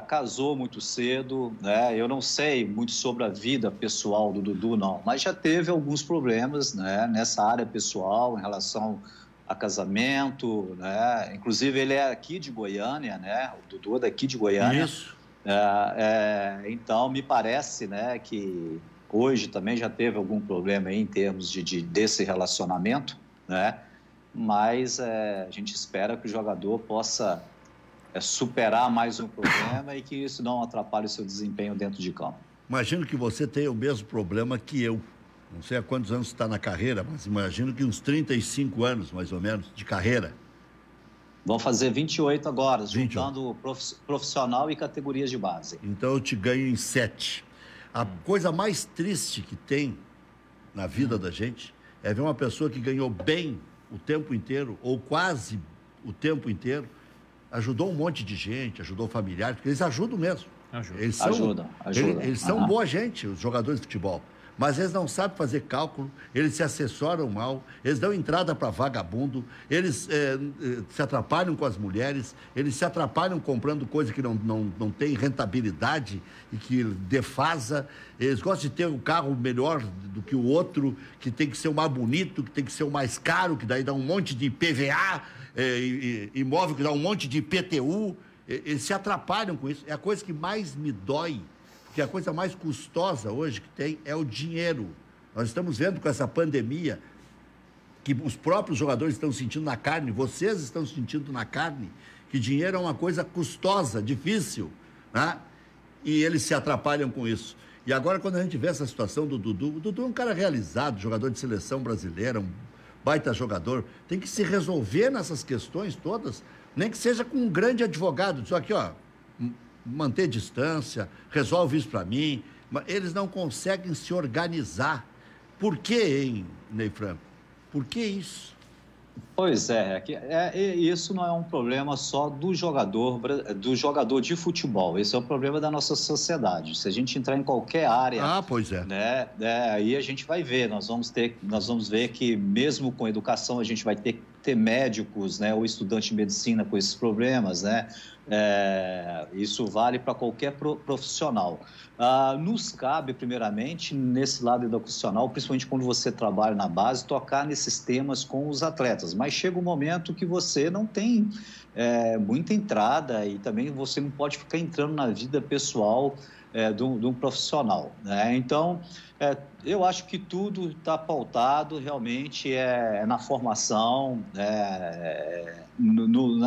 casou muito cedo, né, eu não sei muito sobre a vida pessoal do Dudu, não, mas já teve alguns problemas, né, nessa área pessoal, em relação a casamento, né, inclusive ele é aqui de Goiânia, né, o Dudu é daqui de Goiânia. Isso. Então, me parece, né, que hoje também já teve algum problema aí em termos desse relacionamento, né? Mas a gente espera que o jogador possa superar mais um problema e que isso não atrapalhe o seu desempenho dentro de campo. Imagino que você tenha o mesmo problema que eu. Não sei há quantos anos está na carreira, mas imagino que uns 35 anos, mais ou menos, de carreira. Vão fazer 28 agora, 28. Juntando profissional e categorias de base. Então eu te ganho em 7. A coisa mais triste que tem na vida da gente é ver uma pessoa que ganhou bem o tempo inteiro, ou quase o tempo inteiro, ajudou um monte de gente, ajudou familiares, porque eles ajudam mesmo. Ajudam. Eles são boa gente, os jogadores de futebol. Mas eles não sabem fazer cálculo, eles se assessoram mal, eles dão entrada para vagabundo, eles se atrapalham com as mulheres, eles se atrapalham comprando coisa que não tem rentabilidade e que defasa. Eles gostam de ter um carro melhor do que o outro, que tem que ser o mais bonito, que tem que ser o mais caro, que daí dá um monte de IPVA, imóvel que dá um monte de IPTU. Eles se atrapalham com isso. É a coisa que mais me dói. Porque a coisa mais custosa hoje que tem é o dinheiro. Nós estamos vendo com essa pandemia que os próprios jogadores estão sentindo na carne, vocês estão sentindo na carne, que dinheiro é uma coisa custosa, difícil, né? E eles se atrapalham com isso. E agora, quando a gente vê essa situação do Dudu, o Dudu é um cara realizado, jogador de seleção brasileira, um baita jogador, tem que se resolver nessas questões todas, nem que seja com um grande advogado, diz aqui, ó, manter distância, resolve isso para mim, mas eles não conseguem se organizar. Por quê, hein, Ney Franco? Por que isso? Pois isso não é um problema só do jogador de futebol, esse é o problema da nossa sociedade. Se a gente entrar em qualquer área, pois é. Né, aí a gente vai ver, nós vamos ver que mesmo com educação a gente vai ter que ter médicos, né, ou estudante de medicina com esses problemas, né? Isso vale para qualquer profissional. Nos cabe, primeiramente, nesse lado educacional, principalmente quando você trabalha na base, tocar nesses temas com os atletas. Mas chega um momento que você não tem muita entrada e também você não pode ficar entrando na vida pessoal de um profissional, né? Então, eu acho que tudo está pautado realmente na formação,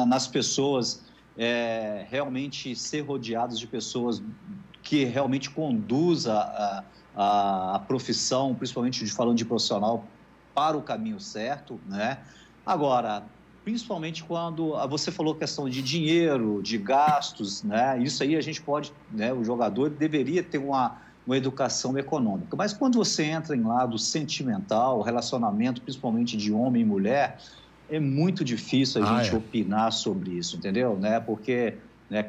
nas pessoas, realmente ser rodeados de pessoas que realmente conduzam a profissão, principalmente falando de profissional, para o caminho certo, né? Agora, principalmente quando você falou questão de dinheiro, de gastos, né? Isso aí a gente pode, né? O jogador deveria ter uma educação econômica. Mas quando você entra em lado sentimental, relacionamento, principalmente de homem e mulher, é muito difícil a gente opinar sobre isso, entendeu? Né? Porque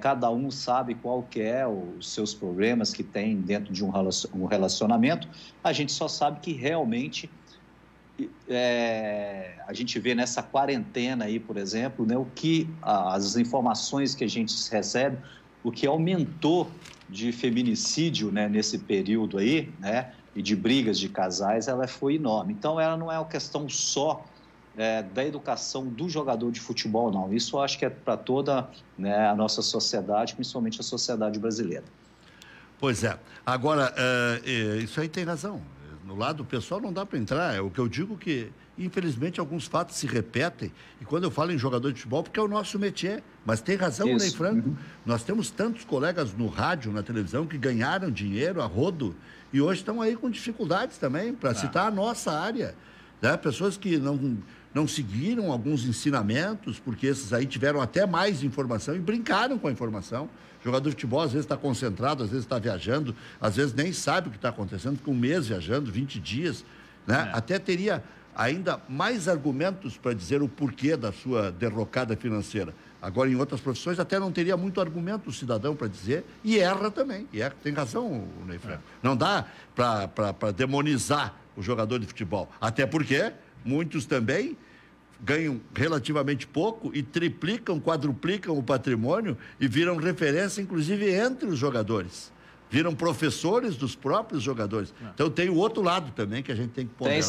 cada um sabe qual que é os seus problemas que tem dentro de um relacionamento. A gente só sabe que realmente a gente vê nessa quarentena aí, por exemplo, né, as informações que a gente recebe, o que aumentou de feminicídio, né, nesse período aí, né, e de brigas de casais, ela foi enorme. Então, ela não é uma questão só da educação do jogador de futebol, não. Isso eu acho que é para toda, né, a nossa sociedade, principalmente a sociedade brasileira. Pois é. Agora, isso aí tem razão. No lado pessoal não dá para entrar. É o que eu digo que, infelizmente, alguns fatos se repetem. E quando eu falo em jogador de futebol, porque é o nosso métier. Mas tem razão, Ney Franco. Uhum. Nós temos tantos colegas no rádio, na televisão, que ganharam dinheiro a rodo e hoje estão aí com dificuldades também, para citar a nossa área. Né? Pessoas que não seguiram alguns ensinamentos, porque esses aí tiveram até mais informação e brincaram com a informação. O jogador de futebol, às vezes, está concentrado, às vezes está viajando, às vezes nem sabe o que está acontecendo, fica um mês viajando, 20 dias, né? Até teria ainda mais argumentos para dizer o porquê da sua derrocada financeira. Agora, em outras profissões, até não teria muito argumento o cidadão para dizer, e erra também. E tem razão o Ney Franco. Não dá para demonizar o jogador de futebol. Até porque muitos também ganham relativamente pouco e triplicam, quadruplicam o patrimônio e viram referência, inclusive, entre os jogadores. Viram professores dos próprios jogadores. Então, tem o outro lado também que a gente tem que ponderar.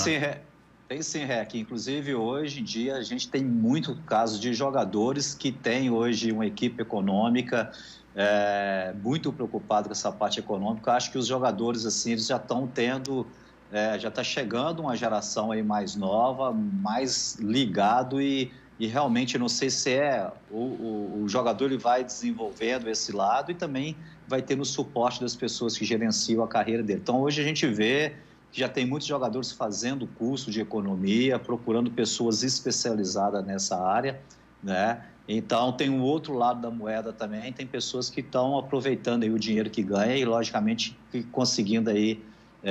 Tem sim, Rec. Inclusive, hoje em dia, a gente tem muito caso de jogadores que têm hoje uma equipe econômica muito preocupada com essa parte econômica. Eu acho que os jogadores, assim, eles já estão tendo... já está chegando uma geração aí mais nova, mais ligado e realmente não sei se o jogador ele vai desenvolvendo esse lado e também vai tendo o suporte das pessoas que gerenciam a carreira dele. Então, hoje a gente vê que já tem muitos jogadores fazendo curso de economia, procurando pessoas especializadas nessa área, né? Então, tem um outro lado da moeda também, tem pessoas que estão aproveitando aí o dinheiro que ganha e, logicamente, conseguindo aí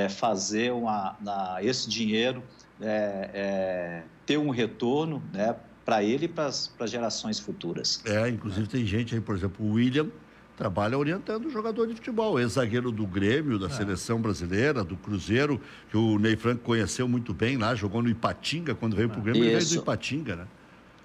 fazer esse dinheiro ter um retorno, né, para ele e para as gerações futuras. Inclusive tem gente aí, por exemplo, o William trabalha orientando o jogador de futebol, ex-zagueiro do Grêmio, da Seleção Brasileira, do Cruzeiro, que o Ney Franco conheceu muito bem lá, jogou no Ipatinga, quando veio pro Grêmio, ele veio do Ipatinga, né?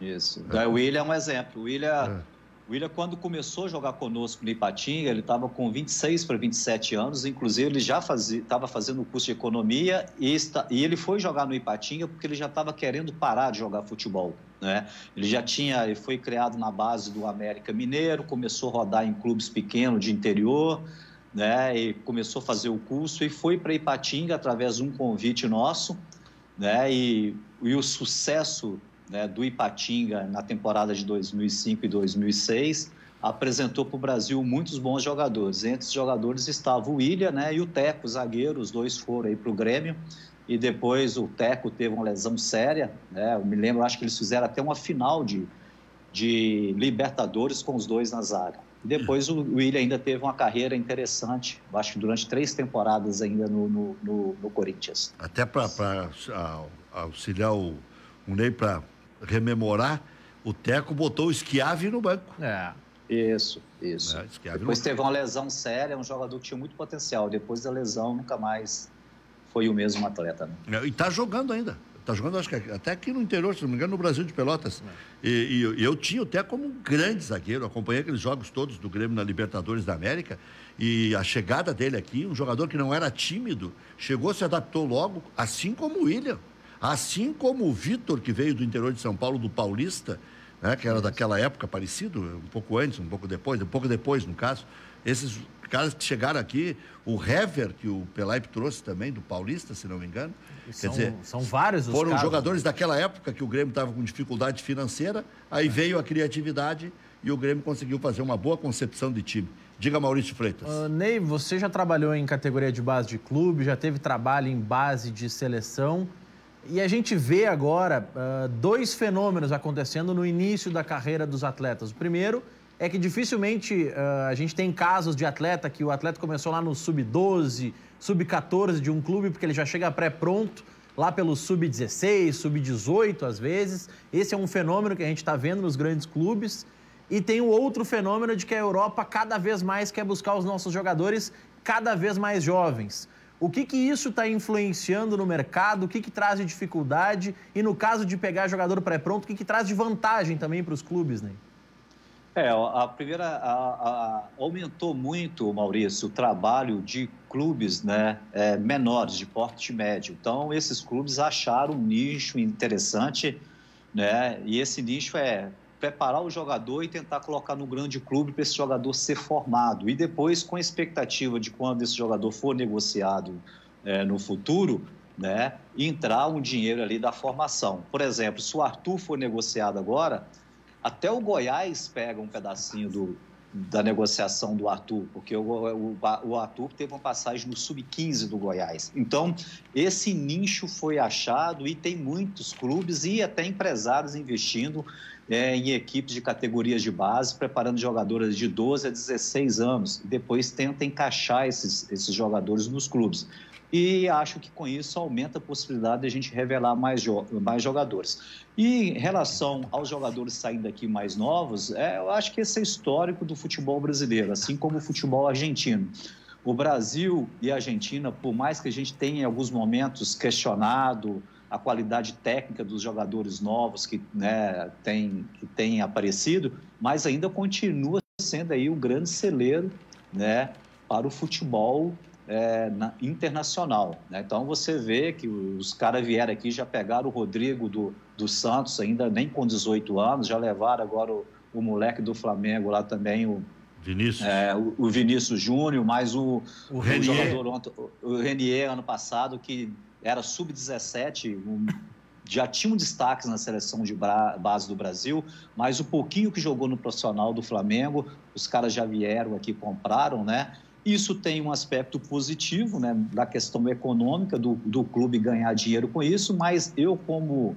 Isso. O William é um exemplo. O William, quando começou a jogar conosco no Ipatinga, ele estava com 26 para 27 anos, inclusive ele já estava fazendo o curso de economia e ele foi jogar no Ipatinga porque ele já estava querendo parar de jogar futebol, né? Ele foi criado na base do América Mineiro, começou a rodar em clubes pequenos de interior, né? E começou a fazer o curso e foi para Ipatinga através de um convite nosso, né? E o sucesso, né, do Ipatinga na temporada de 2005 e 2006, apresentou para o Brasil muitos bons jogadores. Entre os jogadores estava o William, né, e o Teco, zagueiro, os dois foram aí para o Grêmio, e depois o Teco teve uma lesão séria, né, eu me lembro, acho que eles fizeram até uma final de Libertadores com os dois na zaga. E depois o William ainda teve uma carreira interessante, acho que durante 3 temporadas ainda no Corinthians. Até para auxiliar o Ney para rememorar, o Teco botou o Schiavi no banco. Isso. Depois teve uma lesão séria, um jogador que tinha muito potencial. Depois da lesão, nunca mais foi o mesmo atleta, né? E está jogando ainda. Está jogando, acho que até aqui no interior, se não me engano, no Brasil de Pelotas. E eu tinha o Teco como um grande zagueiro. Acompanhei aqueles jogos todos do Grêmio na Libertadores da América. E a chegada dele aqui, um jogador que não era tímido, chegou, se adaptou logo, assim como o William. Assim como o Vitor, que veio do interior de São Paulo, do Paulista, né, que era daquela época parecido, um pouco antes, um pouco depois, no caso. Esses caras que chegaram aqui, o Hever, que o Pelaip trouxe também, do Paulista, se não me engano. São vários os foram casos, jogadores daquela época que o Grêmio estava com dificuldade financeira, aí veio a criatividade e o Grêmio conseguiu fazer uma boa concepção de time. Diga, Maurício Freitas. Ney, você já trabalhou em categoria de base de clube, já teve trabalho em base de seleção. E a gente vê agora 2 fenômenos acontecendo no início da carreira dos atletas. O primeiro é que dificilmente a gente tem casos de atleta que o atleta começou lá no sub-12, sub-14 de um clube, porque ele já chega pré-pronto, lá pelo sub-16, sub-18 às vezes. Esse é um fenômeno que a gente está vendo nos grandes clubes. E tem um outro fenômeno de que a Europa cada vez mais quer buscar os nossos jogadores cada vez mais jovens. O que isso está influenciando no mercado? O que traz de dificuldade? E no caso de pegar jogador pré-pronto, o que traz de vantagem também para os clubes, né? Aumentou muito, Maurício, o trabalho de clubes, né, menores, de porte médio. Então, esses clubes acharam um nicho interessante, né, e esse nicho é preparar o jogador e tentar colocar no grande clube para esse jogador ser formado. E depois, com a expectativa de quando esse jogador for negociado no futuro, né, entrar um dinheiro ali da formação. Por exemplo, se o Arthur for negociado agora, até o Goiás pega um pedacinho da negociação do Arthur, porque o Arthur teve uma passagem no sub-15 do Goiás. Então, esse nicho foi achado e tem muitos clubes e até empresários investindo em equipes de categorias de base, preparando jogadores de 12 a 16 anos, e depois tenta encaixar esses jogadores nos clubes. e acho que com isso aumenta a possibilidade de a gente revelar mais jogadores. E em relação aos jogadores saindo daqui mais novos, eu acho que esse é histórico do futebol brasileiro, assim como o futebol argentino. O Brasil e a Argentina, por mais que a gente tenha em alguns momentos questionado a qualidade técnica dos jogadores novos que têm aparecido, mas ainda continua sendo aí um grande celeiro, né, para o futebol internacional, né? Então você vê que os caras vieram aqui, já pegaram o Rodrigo do Santos, ainda nem com 18 anos, já levaram agora o moleque do Flamengo lá também, o Vinícius Júnior, mais o jogador, o Renier, ano passado, que era sub-17, já tinha um destaque na seleção de base do Brasil, mas o pouquinho que jogou no profissional do Flamengo, os caras já vieram aqui, compraram, né? Isso tem um aspecto positivo, né, da questão econômica do clube ganhar dinheiro com isso, mas eu, como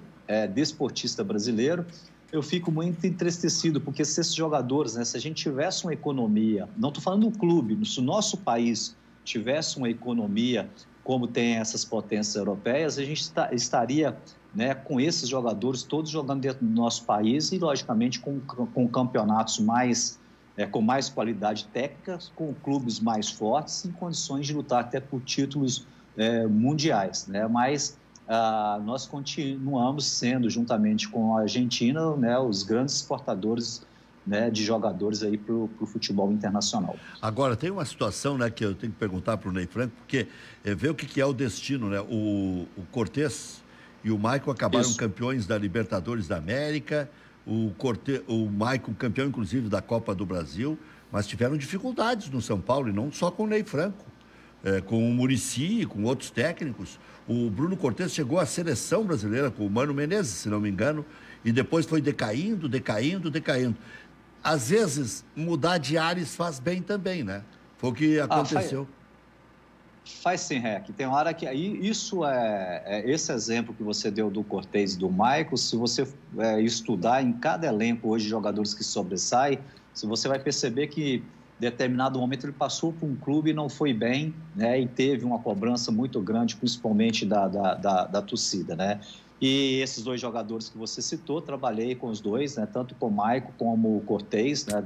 desportista brasileiro, eu fico muito entristecido, porque se esses jogadores, né, se a gente tivesse uma economia, não estou falando do clube, se o nosso país tivesse uma economia como tem essas potências europeias, a gente estaria, né, com esses jogadores todos jogando dentro do nosso país e, logicamente, com campeonatos com mais qualidade técnica, com clubes mais fortes, em condições de lutar até por títulos mundiais, né? Mas nós continuamos sendo, juntamente com a Argentina, né, os grandes exportadores, né, de jogadores aí para o futebol internacional. Agora, tem uma situação, né, que eu tenho que perguntar para o Ney Franco, porque vê o que é o destino, né? O Cortez e o Maicon acabaram campeões da Libertadores da América, o Maicon campeão, inclusive, da Copa do Brasil, mas tiveram dificuldades no São Paulo, e não só com o Ney Franco, com o Muricy, com outros técnicos. O Bruno Cortez chegou à seleção brasileira com o Mano Menezes, se não me engano, e depois foi decaindo. Às vezes, mudar de ares faz bem também, né? Foi o que aconteceu. Faz sim, Rec. Tem hora que isso esse exemplo que você deu do Cortez e do Maicon, se você estudar em cada elenco hoje de jogadores que sobressaem, você vai perceber que em determinado momento ele passou por um clube e não foi bem, né? E teve uma cobrança muito grande, principalmente da torcida, né? E esses dois jogadores que você citou, trabalhei com os dois, né? Tanto com o Maicon como o Cortez, né?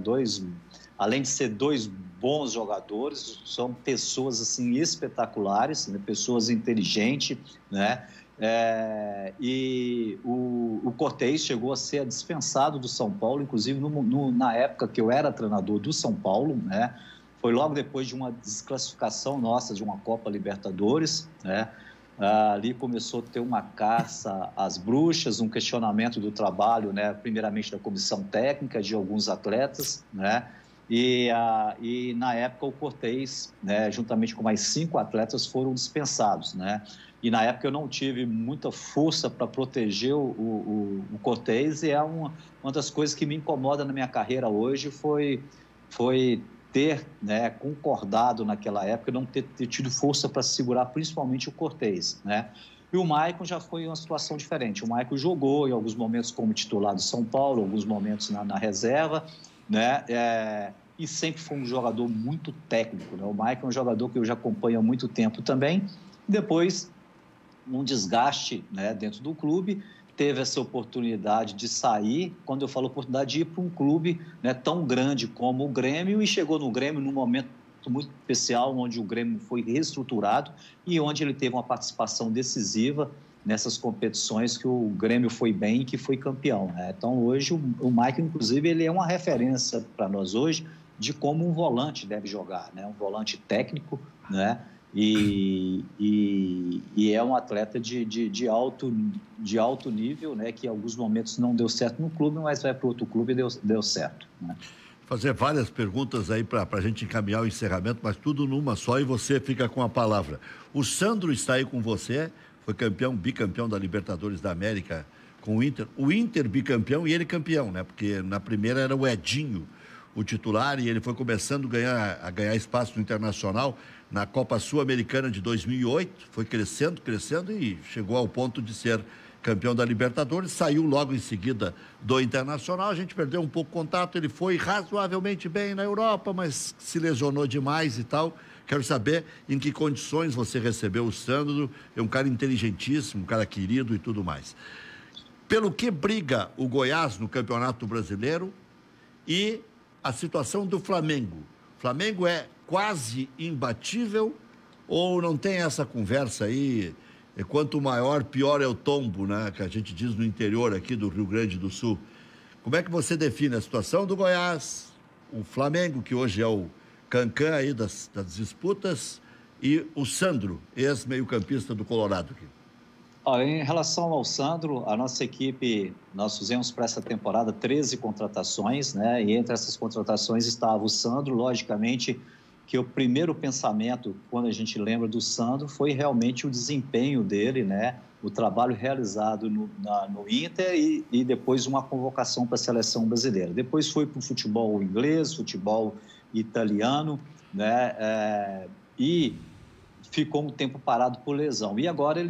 Além de ser dois bons jogadores, são pessoas assim espetaculares, né? Pessoas inteligentes, né? E o Cortez chegou a ser dispensado do São Paulo, inclusive na época que eu era treinador do São Paulo, né? Foi logo depois de uma desclassificação nossa de uma Copa Libertadores, né? Ali começou a ter uma caça às bruxas, um questionamento do trabalho, né? Primeiramente da comissão técnica, de alguns atletas, né? E na época o Cortez, né, juntamente com mais 5 atletas, foram dispensados, né? E na época eu não tive muita força para proteger o Cortez, e uma das coisas que me incomoda na minha carreira hoje foi ter, né, concordado naquela época, não ter tido força para segurar principalmente o Cortez, né? E o Maicon já foi uma situação diferente. O Maicon jogou em alguns momentos como titular do São Paulo, alguns momentos na reserva, né? E sempre foi um jogador muito técnico, né? O Maicon é um jogador que eu já acompanho há muito tempo também. Depois, um desgaste, né, dentro do clube, teve essa oportunidade de sair, quando eu falo oportunidade, de ir para um clube, né, tão grande como o Grêmio, e chegou no Grêmio num momento muito especial, onde o Grêmio foi reestruturado e onde ele teve uma participação decisiva nessas competições que o Grêmio foi bem e que foi campeão, né? Então, hoje, o Maicon, inclusive, ele é uma referência para nós hoje de como um volante deve jogar, né? Um volante técnico, né? E é um atleta de alto nível, né? Que em alguns momentos não deu certo no clube, mas vai para outro clube e deu certo, né? Fazer várias perguntas aí para a gente encaminhar o encerramento, mas tudo numa só, e você fica com a palavra. O Sandro está aí com você, foi bicampeão da Libertadores da América com o Inter. O Inter bicampeão e ele campeão, né? Porque na primeira era o Edinho, o titular, e ele foi começando a ganhar espaço no Internacional na Copa Sul-Americana de 2008, foi crescendo e chegou ao ponto de ser campeão da Libertadores, saiu logo em seguida do Internacional, a gente perdeu um pouco o contato, ele foi razoavelmente bem na Europa, mas se lesionou demais e tal, Quero saber em que condições você recebeu o Sandro. É um cara inteligentíssimo, um cara querido e tudo mais. Pelo que briga o Goiás no Campeonato Brasileiro e a situação do Flamengo. O Flamengo é quase imbatível ou não tem essa conversa aí? Quanto maior, pior é o tombo, né? Que a gente diz no interior aqui do Rio Grande do Sul. Como é que você define a situação do Goiás, o Flamengo, que hoje é o cancan aí das disputas, e o Sandro, ex-meio-campista do Colorado aqui? Olha, em relação ao Sandro, a nossa equipe, nós fizemos para essa temporada 13 contratações, né? E entre essas contratações estava o Sandro. Logicamente que o primeiro pensamento, quando a gente lembra do Sandro, foi realmente o desempenho dele, né? O trabalho realizado no Inter e depois uma convocação para a seleção brasileira. Depois foi para o futebol inglês, futebol italiano, né? E ficou um tempo parado por lesão. E agora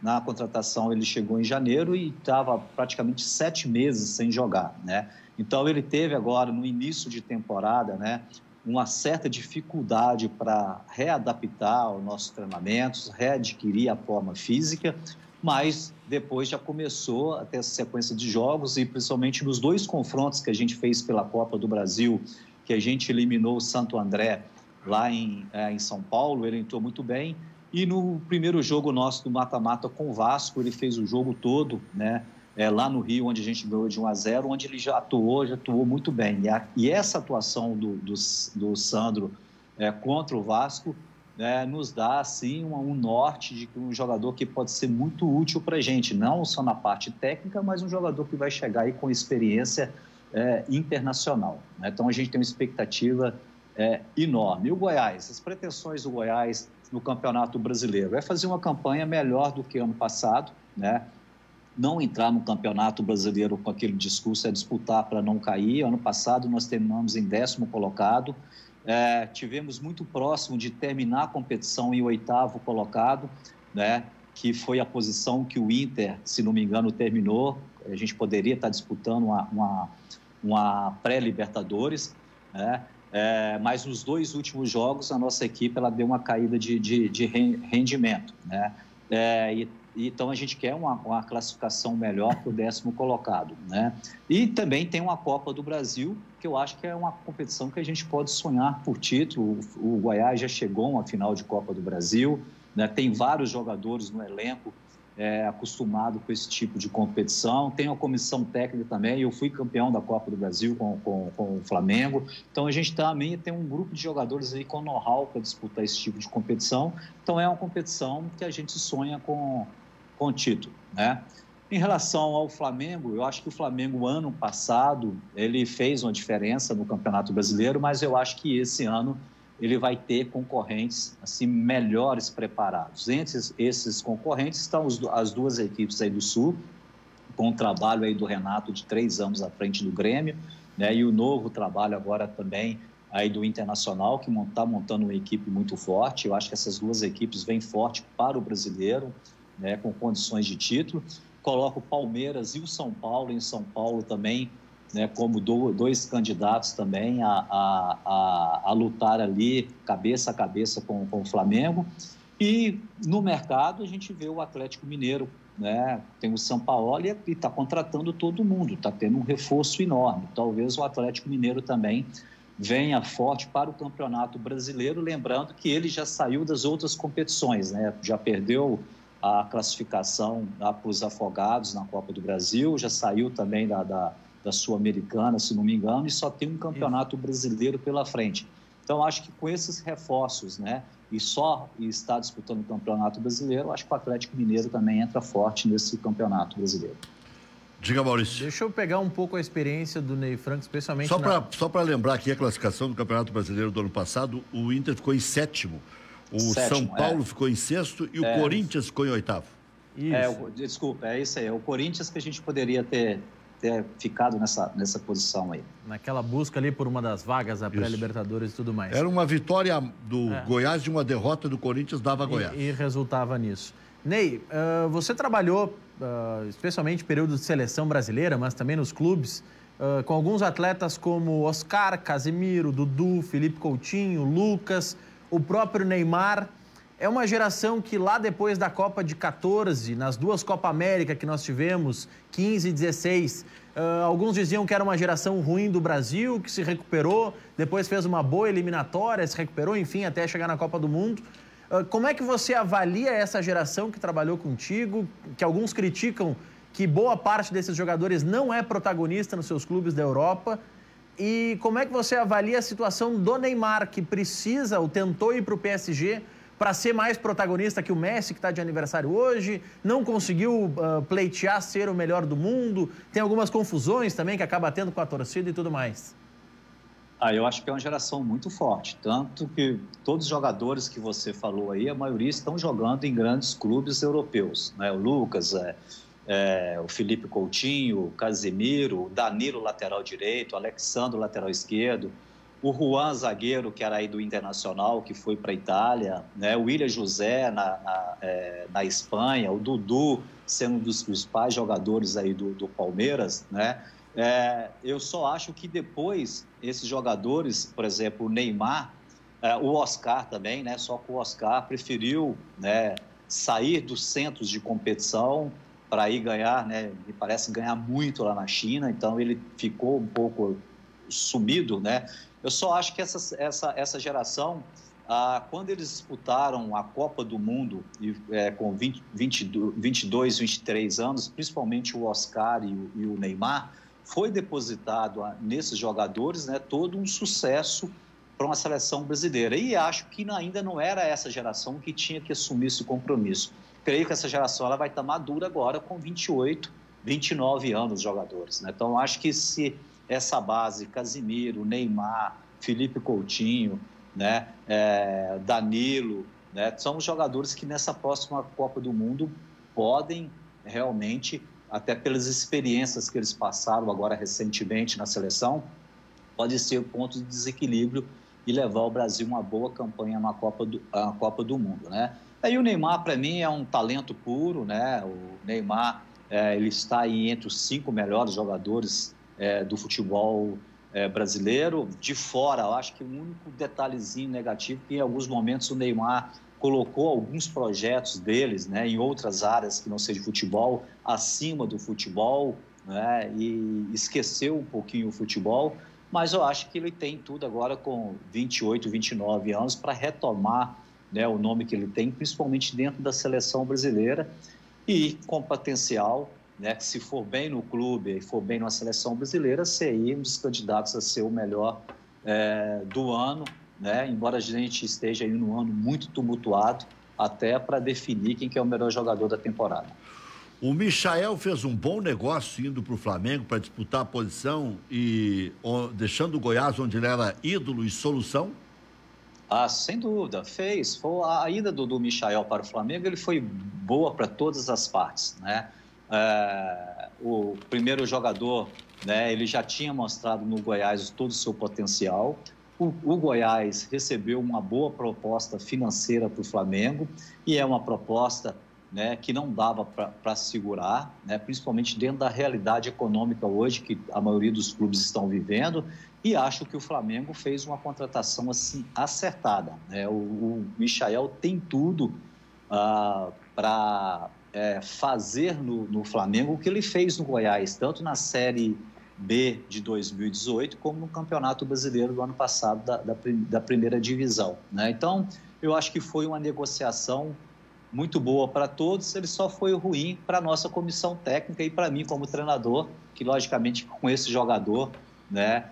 na contratação ele chegou em janeiro e estava praticamente 7 meses sem jogar, né? Então ele teve agora, no início de temporada, né, uma certa dificuldade para readaptar aos nossos treinamentos, readquirir a forma física, mas depois já começou a ter essa sequência de jogos e principalmente nos 2 confrontos que a gente fez pela Copa do Brasil, que a gente eliminou o Santo André lá em São Paulo, ele entrou muito bem. E no primeiro jogo nosso do mata-mata com o Vasco, ele fez o jogo todo, né? Lá no Rio, onde a gente ganhou de 1-0, onde ele já atuou muito bem. E essa atuação do Sandro contra o Vasco nos dá, assim, um norte de um jogador que pode ser muito útil para a gente, não só na parte técnica, mas um jogador que vai chegar aí com experiência internacional, né? Então, a gente tem uma expectativa enorme. E o Goiás, as pretensões do Goiás no Campeonato Brasileiro é fazer uma campanha melhor do que ano passado, né? Não entrar no Campeonato Brasileiro com aquele discurso, disputar para não cair. Ano passado nós terminamos em 10º colocado, tivemos muito próximo de terminar a competição em 8º colocado, né? Que foi a posição que o Inter, se não me engano, terminou. A gente poderia estar disputando uma pré-Libertadores, né? Mas nos 2 últimos jogos a nossa equipe ela deu uma caída de rendimento, né? Então a gente quer uma classificação melhor para o 10º colocado, né? E também tem uma Copa do Brasil, que eu acho que é uma competição que a gente pode sonhar por título. O Goiás já chegou a uma final de Copa do Brasil, né? Tem vários jogadores no elenco acostumado com esse tipo de competição. Tem uma comissão técnica também. Eu fui campeão da Copa do Brasil com o Flamengo. Então, a gente também tem um grupo de jogadores aí com know-how para disputar esse tipo de competição. Então, é uma competição que a gente sonha com título, né? Em relação ao Flamengo, eu acho que o Flamengo, ano passado, ele fez uma diferença no Campeonato Brasileiro, mas eu acho que esse ano ele vai ter concorrentes assim, melhores preparados. Entre esses concorrentes estão as 2 equipes aí do Sul, com o trabalho aí do Renato de 3 anos à frente do Grêmio, né? E o novo trabalho agora também aí do Internacional, que está montando uma equipe muito forte. Eu acho que essas 2 equipes vêm forte para o brasileiro, né? Com condições de título. Coloco o Palmeiras e o São Paulo, em São Paulo também, né, como 2 candidatos também a lutar ali cabeça a cabeça com o Flamengo. E no mercado a gente vê o Atlético Mineiro, né? Tem o Sampaoli e está contratando todo mundo, está tendo um reforço enorme. Talvez o Atlético Mineiro também venha forte para o Campeonato Brasileiro, lembrando que ele já saiu das outras competições, né? Já perdeu a classificação para os afogados na Copa do Brasil, já saiu também da Sul-Americana, se não me engano, e só tem um Campeonato Brasileiro pela frente. Então, acho que com esses reforços, né, e está disputando o Campeonato Brasileiro, acho que o Atlético Mineiro também entra forte nesse Campeonato Brasileiro. Diga, Maurício. Deixa eu pegar um pouco a experiência do Ney Franco, especialmente... Só para lembrar aqui a classificação do Campeonato Brasileiro do ano passado, o Inter ficou em 7º, o São Paulo ficou em 6º e o Corinthians ficou em 8º. Desculpa, é isso aí. É o Corinthians que a gente poderia ter ficado nessa posição aí. Naquela busca ali por uma das vagas da pré-Libertadores e tudo mais. Era uma vitória do Goiás de uma derrota do Corinthians dava Goiás. E resultava nisso. Ney, você trabalhou, especialmente período de seleção brasileira, mas também nos clubes, com alguns atletas como Oscar, Casemiro, Dudu, Felipe Coutinho, Lucas. o próprio Neymar. É uma geração que lá depois da Copa de 14, nas duas Copa América que nós tivemos, 15 e 16, alguns diziam que era uma geração ruim do Brasil, que se recuperou, depois fez uma boa eliminatória, se recuperou, enfim, até chegar na Copa do Mundo. Como é que você avalia essa geração que trabalhou contigo, que alguns criticam que boa parte desses jogadores não é protagonista nos seus clubes da Europa? E como é que você avalia a situação do Neymar, que precisa ou tentou ir para o PSG para ser mais protagonista que o Messi, que está de aniversário hoje, não conseguiu pleitear ser o melhor do mundo, tem algumas confusões também que acaba tendo com a torcida e tudo mais? Eu acho que é uma geração muito forte, tanto que todos os jogadores que você falou aí, a maioria estão jogando em grandes clubes europeus, né? O Lucas, o Felipe Coutinho, o Casemiro, o Danilo, lateral direito, o Alexandre, lateral esquerdo, o Juan, zagueiro, que era aí do Internacional, que foi para a Itália, né? O William José na Espanha, o Dudu sendo um dos principais jogadores aí do Palmeiras, né? Eu só acho que depois esses jogadores, por exemplo, o Neymar, o Oscar também, né? Só que o Oscar preferiu, né, sair dos centros de competição para ir ganhar, né? Me parece ganhar muito lá na China, então ele ficou um pouco sumido, né? Eu só acho que essa geração, quando eles disputaram a Copa do Mundo com 22, 23 anos, principalmente o Oscar e o Neymar, foi depositado nesses jogadores, né, todo um sucesso para uma seleção brasileira. E acho que ainda não era essa geração que tinha que assumir esse compromisso. Creio que essa geração ela vai estar madura agora com 28, 29 anos, jogadores, né? Então, acho que se essa base, Casemiro, Neymar, Felipe Coutinho, né, Danilo, né, são os jogadores que nessa próxima Copa do Mundo podem realmente, até pelas experiências que eles passaram agora recentemente na seleção, pode ser um ponto de desequilíbrio e levar o Brasil uma boa campanha na Copa do Mundo, né? Aí o Neymar, para mim, é um talento puro, né? O Neymar, ele está aí entre os 5 melhores jogadores do futebol brasileiro. De fora, eu acho que o único detalhezinho negativo é que em alguns momentos o Neymar colocou alguns projetos deles, né, em outras áreas que não seja futebol, acima do futebol, né, e esqueceu um pouquinho o futebol, mas eu acho que ele tem tudo agora com 28, 29 anos para retomar, né, o nome que ele tem, principalmente dentro da seleção brasileira e com potencial, né, que se for bem no clube e for bem na seleção brasileira, ser um dos candidatos a ser o melhor do ano, né, embora a gente esteja aí num ano muito tumultuado, até para definir quem que é o melhor jogador da temporada. O Michael fez um bom negócio indo para o Flamengo para disputar a posição e deixando o Goiás onde ele era ídolo e solução? Sem dúvida, fez. A ida do Michael para o Flamengo, ele foi boa para todas as partes, né? O primeiro jogador, né, ele já tinha mostrado no Goiás todo o seu potencial. O Goiás recebeu uma boa proposta financeira para o Flamengo e é uma proposta, né, que não dava para segurar, né, principalmente dentro da realidade econômica hoje que a maioria dos clubes estão vivendo, e acho que o Flamengo fez uma contratação assim acertada, né? O Michael tem tudo para fazer no Flamengo o que ele fez no Goiás, tanto na Série B de 2018 como no Campeonato Brasileiro do ano passado da primeira divisão, né? Então, eu acho que foi uma negociação muito boa para todos, ele só foi ruim para a nossa comissão técnica e para mim como treinador, que logicamente com esse jogador, né,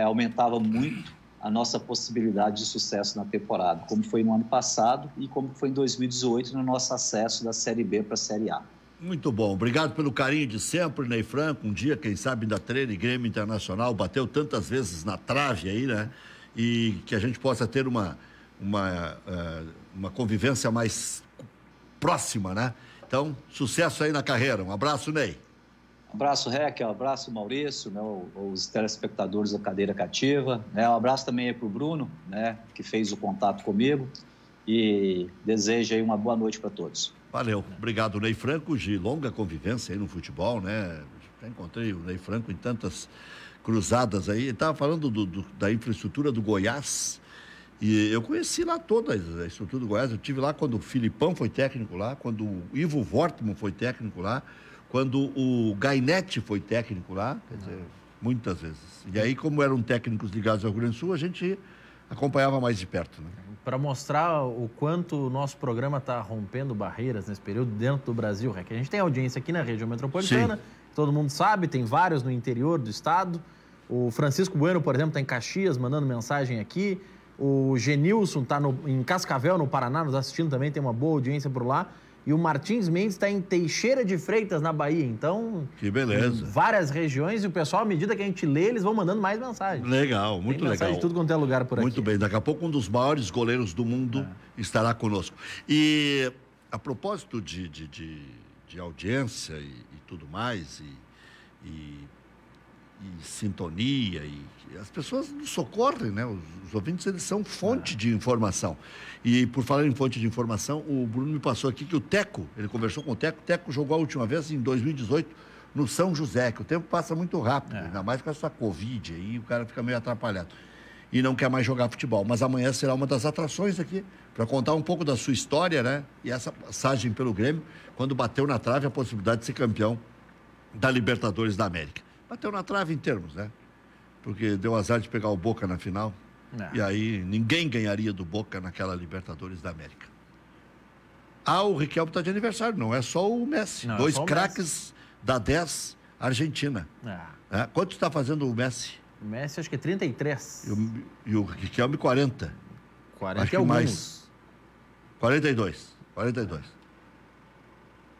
aumentava muito a nossa possibilidade de sucesso na temporada, como foi no ano passado e como foi em 2018 no nosso acesso da Série B para a Série A. Muito bom, obrigado pelo carinho de sempre, Ney Franco. Um dia, quem sabe, ainda treine Grêmio Internacional, bateu tantas vezes na trave aí, né? E que a gente possa ter uma convivência mais próxima, né? Então, sucesso aí na carreira. Um abraço, Ney. Um abraço, Rec, um abraço, Maurício, né, os telespectadores da Cadeira Cativa, né? Um abraço também aí para o Bruno, né, que fez o contato comigo, e desejo aí uma boa noite para todos. Valeu, obrigado, Ney Franco, de longa convivência aí no futebol, né? Já encontrei o Ney Franco em tantas cruzadas aí. Ele estava falando da infraestrutura do Goiás, E eu conheci lá toda a estrutura do Goiás. Eu estive lá quando o Filipão foi técnico lá, quando o Ivo Wortmann foi técnico lá, quando o Gainetti foi técnico lá, quer dizer, muitas vezes. E aí, como eram técnicos ligados ao Rio Grande do Sul, a gente acompanhava mais de perto, né? Para mostrar o quanto o nosso programa está rompendo barreiras nesse período dentro do Brasil, Rec. A gente tem audiência aqui na região metropolitana, sim, todo mundo sabe, tem vários no interior do estado. O Francisco Bueno, por exemplo, está em Caxias, mandando mensagem aqui. O Genilson está em Cascavel, no Paraná, nos assistindo também, tem uma boa audiência por lá. E o Martins Mendes está em Teixeira de Freitas, na Bahia. Então, que beleza. Várias regiões, e o pessoal, à medida que a gente lê, eles vão mandando mais mensagens. Legal, muito legal. Mensagem de tudo quanto é lugar por aqui. Muito bem, daqui a pouco um dos maiores goleiros do mundo estará conosco. E a propósito de audiência e tudo mais, e sintonia, e as pessoas nos socorrem, né? Os ouvintes, eles são fonte de informação. E por falar em fonte de informação, o Bruno me passou aqui que o Teco, ele conversou com o Teco jogou a última vez em 2018 no São José, que o tempo passa muito rápido, ainda mais com essa Covid aí, o cara fica meio atrapalhado. E não quer mais jogar futebol. Mas amanhã será uma das atrações aqui, para contar um pouco da sua história, né? E essa passagem pelo Grêmio, quando bateu na trave a possibilidade de ser campeão da Libertadores da América. Bateu na trave em termos, né? Porque deu azar de pegar o Boca na final. E aí ninguém ganharia do Boca naquela Libertadores da América. O Riquelme está de aniversário, não é só o Messi. Não, 2 craques da 10 Argentina. Quanto está fazendo o Messi? O Messi acho que é 33. E o Riquelme 40. 40 acho que mais. 42.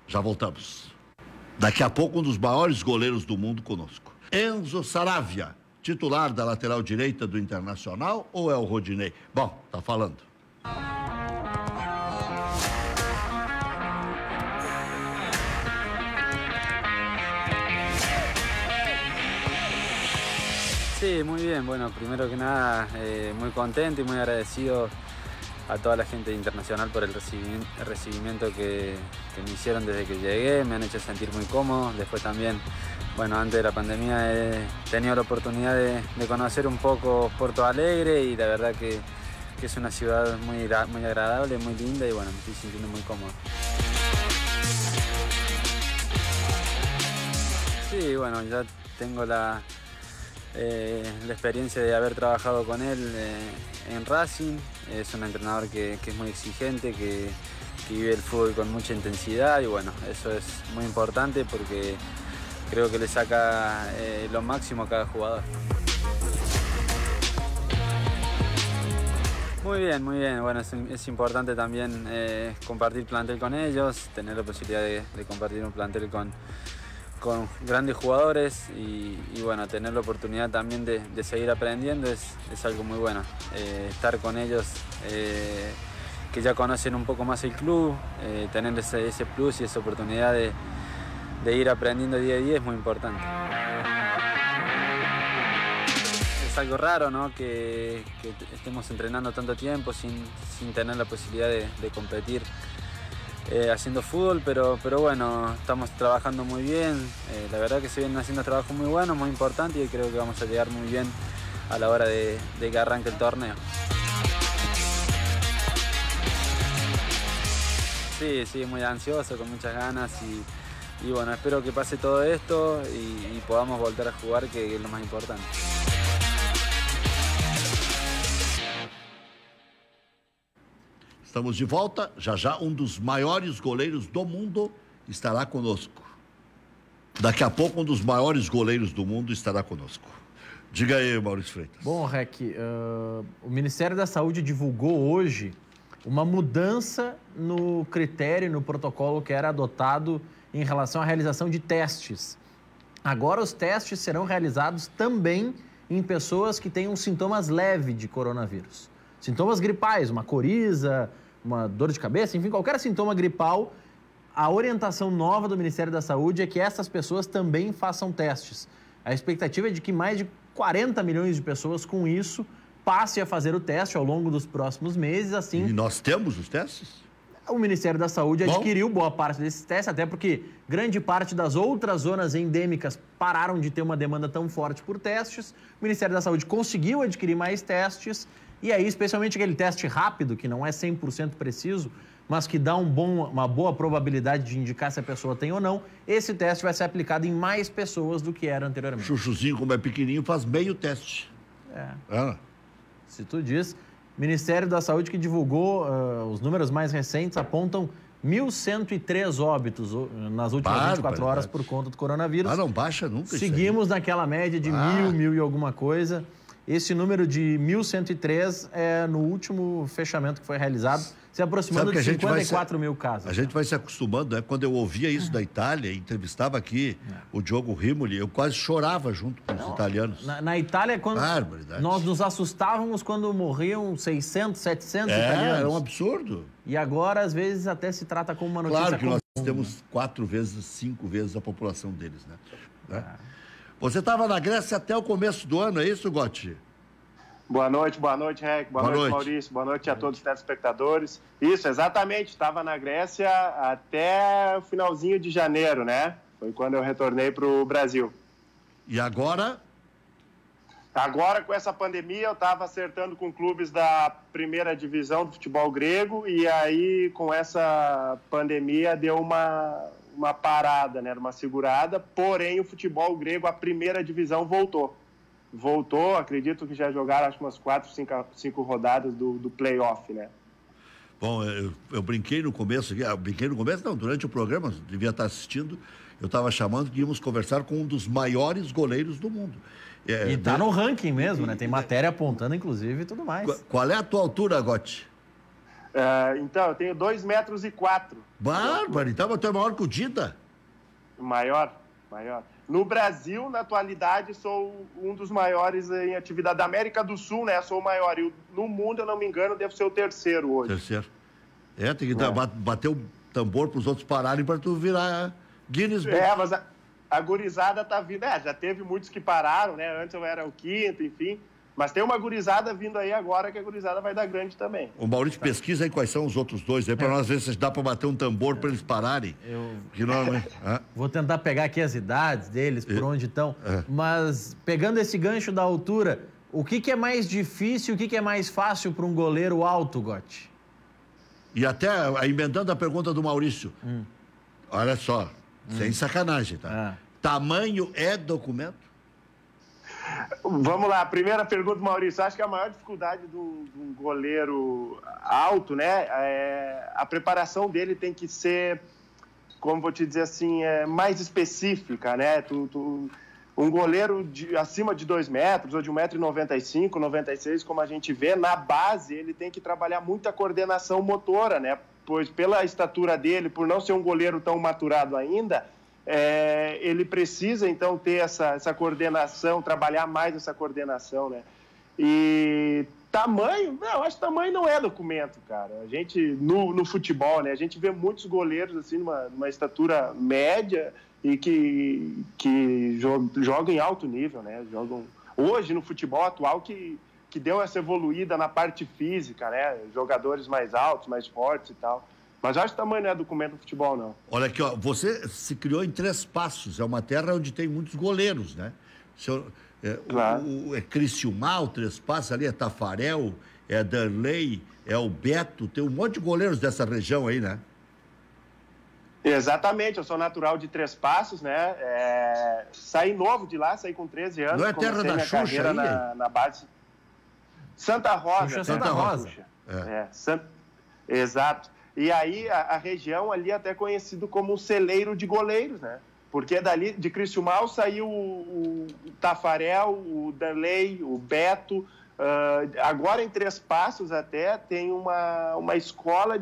Já voltamos. Daqui a pouco, um dos maiores goleiros do mundo conosco. Enzo Saravia, titular da lateral direita do Internacional, ou é o Rodinei? Bom, tá falando. Sí, muy bien. Bueno, primero que nada, muy contento y muy agradecido a toda la gente internacional por el recibimiento que me hicieron desde que llegué. Me han hecho sentir muy cómodo. Después también, bueno, antes de la pandemia he tenido la oportunidad de conocer un poco Porto Alegre, y la verdad que es una ciudad muy agradable, muy linda, y bueno, me estoy sintiendo muy cómodo. Sí, bueno, ya tengo la experiencia de haber trabajado con él en Racing. Es un entrenador que es muy exigente, que vive el fútbol con mucha intensidad, y bueno, eso es muy importante porque creo que le saca lo máximo a cada jugador. Muy bien, bueno, es importante también compartir plantel con ellos, tener la posibilidad de compartir un plantel con grandes jugadores, y bueno, tener la oportunidad también de seguir aprendiendo es algo muy bueno. Estar con ellos que ya conocen un poco más el club, tener ese plus y esa oportunidad de ir aprendiendo día a día es muy importante. Es algo raro, ¿no? Que estemos entrenando tanto tiempo sin tener la posibilidad de competir haciendo fútbol, pero bueno, estamos trabajando muy bien. La verdad que se vienen haciendo trabajos muy buenos, muy importantes, y creo que vamos a llegar muy bien a la hora de que arranque el torneo. Sí, muy ansioso, con muchas ganas, y bueno, espero que pase todo esto y podamos volver a jugar, que es lo más importante. Estamos de volta, já um dos maiores goleiros do mundo estará conosco. Daqui a pouco um dos maiores goleiros do mundo estará conosco. Diga aí, Maurício Freitas. Bom, Rec, o Ministério da Saúde divulgou hoje uma mudança no critério, no protocolo que era adotado em relação à realização de testes. Agora os testes serão realizados também em pessoas que tenham sintomas leves de coronavírus. Sintomas gripais, uma coriza, uma dor de cabeça, enfim, qualquer sintoma gripal. A orientação nova do Ministério da Saúde é que essas pessoas também façam testes. A expectativa é de que mais de 40 milhões de pessoas com isso passem a fazer o teste ao longo dos próximos meses, assim... E nós temos os testes? O Ministério da Saúde adquiriu boa parte desses testes, até porque grande parte das outras zonas endêmicas pararam de ter uma demanda tão forte por testes. O Ministério da Saúde conseguiu adquirir mais testes E aí, especialmente aquele teste rápido, que não é 100% preciso, mas que dá uma boa probabilidade de indicar se a pessoa tem ou não, esse teste vai ser aplicado em mais pessoas do que era anteriormente. Chuchuzinho, como é pequenininho, faz meio teste. Se tu diz. Ministério da Saúde que divulgou os números mais recentes apontam 1.103 óbitos nas últimas 24 horas por conta do coronavírus. Não baixa nunca. Seguimos naquela média de 1.000 e alguma coisa. Esse número de 1.103 é no último fechamento que foi realizado, se aproximando de 54 mil casos. A gente vai se acostumando, né? Quando eu ouvia isso da Itália, entrevistava aqui o Diogo Rimoli, eu quase chorava junto com os italianos. Na Itália, quando nós nos assustávamos quando morriam 600, 700 italianos. Era um absurdo. E agora, às vezes, até se trata como uma notícia Claro que nós temos 4 vezes, 5 vezes a população deles, né? Você estava na Grécia até o começo do ano, é isso, Gotti? Boa noite, Rec. Boa noite, Maurício. Boa noite a todos os telespectadores. Isso, exatamente. Estava na Grécia até o finalzinho de janeiro, né? Foi quando eu retornei para o Brasil. E agora? Agora, com essa pandemia, eu estava acertando com clubes da primeira divisão do futebol grego e aí, com essa pandemia, deu uma parada, né? Uma segurada. Porém, o futebol grego, a primeira divisão, voltou, acredito que já jogaram acho que umas 4, 5 rodadas do play-off, né? Bom, eu brinquei no começo, durante o programa, devia estar assistindo, eu estava chamando que íamos conversar com um dos maiores goleiros do mundo. E está no ranking mesmo, né? Tem matéria apontando, inclusive, e tudo mais. Qual é a tua altura, Gotti? Então, eu tenho 2,04 metros. Bárbaro, então tu é maior que o Dida? Maior. No Brasil, na atualidade, sou um dos maiores em atividade da América do Sul, né? Sou o maior. E no mundo, eu não me engano, devo ser o terceiro hoje. Terceiro. Tem que bater o tambor para os outros pararem para tu virar Guinness Book. Mas a gurizada tá vindo. Já teve muitos que pararam, né? Antes eu era o quinto, enfim. Mas tem uma gurizada vindo aí agora que a gurizada vai dar grande também. O Maurício, pesquisa aí quais são os outros dois aí, para nós ver se dá para bater um tambor para eles pararem. Vou tentar pegar aqui as idades deles, por onde estão. Mas, pegando esse gancho da altura, o que é mais difícil, o que é mais fácil para um goleiro alto, Gotti? E até, emendando a pergunta do Maurício, olha só, sem sacanagem, tá? Tamanho é documento? Vamos lá, primeira pergunta, Maurício. Acho que a maior dificuldade do goleiro alto, né? A preparação dele tem que ser, como vou te dizer assim, mais específica, né? Um goleiro acima de 2 metros ou de 1,95 m, 96, como a gente vê, na base ele tem que trabalhar muita coordenação motora, né? Pois pela estatura dele, por não ser um goleiro tão maturado ainda, ele precisa, então, ter essa coordenação, trabalhar mais essa coordenação, né? E tamanho, acho que tamanho não é documento, cara. A gente, no futebol, né? A gente vê muitos goleiros, assim, numa estatura média e que jogam em alto nível, né? Jogam hoje, no futebol atual, que deu essa evoluída na parte física, né? Jogadores mais altos, mais fortes e tal. Mas acho que tamanho não é documento do futebol, não. Olha aqui, você se criou em Três Passos. É uma terra onde tem muitos goleiros, né? Claro. É Criciúma, o Três Passos, ali é Tafarel, é Darley, é o Beto. Tem um monte de goleiros dessa região aí, né? Exatamente. Eu sou natural de Três Passos, né? Saí novo de lá, saí com 13 anos. Não é terra da Xuxa aí? Na base... Santa Rosa. Santa Rosa. Exato. E aí, a região ali é até conhecido como um celeiro de goleiros, né? Porque dali, de Criciúma, saiu o Tafarel, o Darley, o Beto. Agora, em Três Passos, até, tem uma escola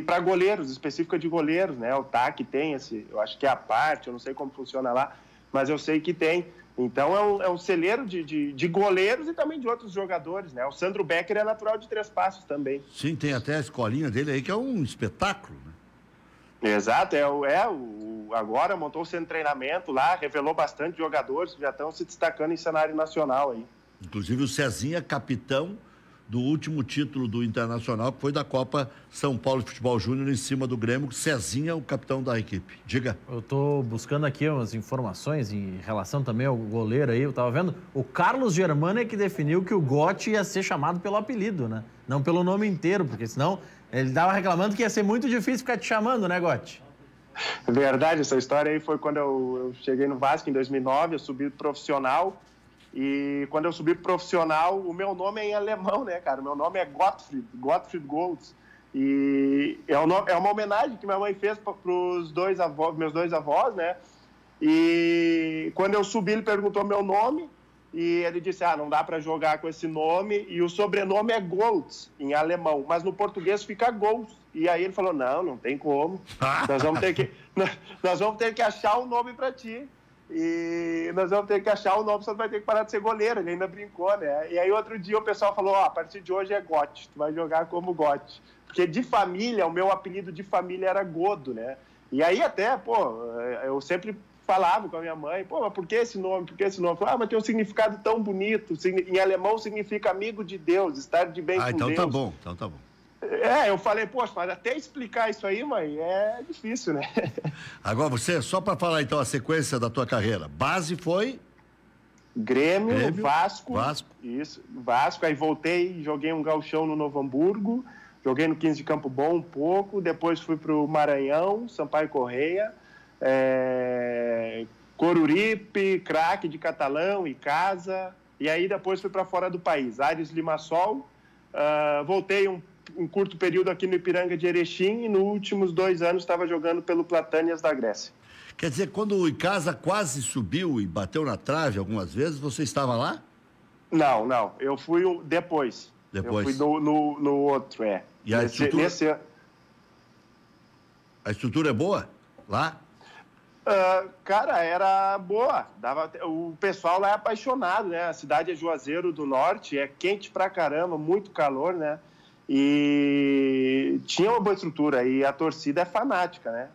para goleiros, específica de goleiros, né? O TAC tem eu acho que é a parte, eu não sei como funciona lá, mas eu sei que tem. Então, é um celeiro de goleiros e também de outros jogadores, né? O Sandro Becker é natural de Três Passos também. Sim, tem até a escolinha dele aí, que é um espetáculo, né? Exato, agora montou o centro de treinamento lá, revelou bastante jogadores que já estão se destacando em cenário nacional aí. Inclusive o Cezinha, capitão do último título do Internacional, que foi da Copa São Paulo de Futebol Júnior, em cima do Grêmio, Cezinha, o capitão da equipe. Diga. Eu tô buscando aqui umas informações em relação também ao goleiro aí, eu tava vendo, o Carlos Germano é que definiu que o Gotti ia ser chamado pelo apelido, né? Não pelo nome inteiro, porque senão ele tava reclamando que ia ser muito difícil ficar te chamando, né, Gotti? Verdade, essa história aí foi quando eu cheguei no Vasco em 2009, eu subi profissional. E quando eu subi profissional, o meu nome é em alemão, né, cara? O meu nome é Gottfried Goltz. E é uma homenagem que minha mãe fez para os meus dois avós, né? E quando eu subi, ele perguntou meu nome e ele disse, não dá para jogar com esse nome. E o sobrenome é Goltz, em alemão, mas no português fica Goltz. E aí ele falou, não tem como. Nós vamos ter que achar um nome para ti. E nós vamos ter que achar o nome, você vai ter que parar de ser goleiro. Ele ainda brincou, né? E aí outro dia o pessoal falou, a partir de hoje é Gotti, tu vai jogar como Gotti. Porque de família, o meu apelido de família era Godo, né? E aí até, eu sempre falava com a minha mãe, mas por que esse nome? Por que esse nome? Falei, mas tem um significado tão bonito. Em alemão significa amigo de Deus, estar de bem com então Deus. Então tá bom. Eu falei, poxa, mas até explicar isso aí, mãe, é difícil, né? Agora você, só para falar então a sequência da tua carreira, base foi? Grêmio, Vasco. Isso, Vasco, aí voltei, joguei um gauchão no Novo Hamburgo, joguei no 15 de Campo Bom um pouco, depois fui pro Maranhão, Sampaio Correia, Coruripe, Craque de Catalão e Casa, e aí depois fui para fora do país, Ares Limassol, voltei um curto período aqui no Ipiranga de Erechim e nos últimos 2 anos estava jogando pelo Platânias da Grécia. Quer dizer, quando o Icasa quase subiu e bateu na trave algumas vezes, você estava lá? Não. Eu fui depois. Eu fui no outro, E a estrutura é boa lá? Cara, era boa. O pessoal lá é apaixonado, né? A cidade é Juazeiro do Norte, é quente pra caramba, muito calor, né? E tinha uma boa estrutura e a torcida é fanática, né?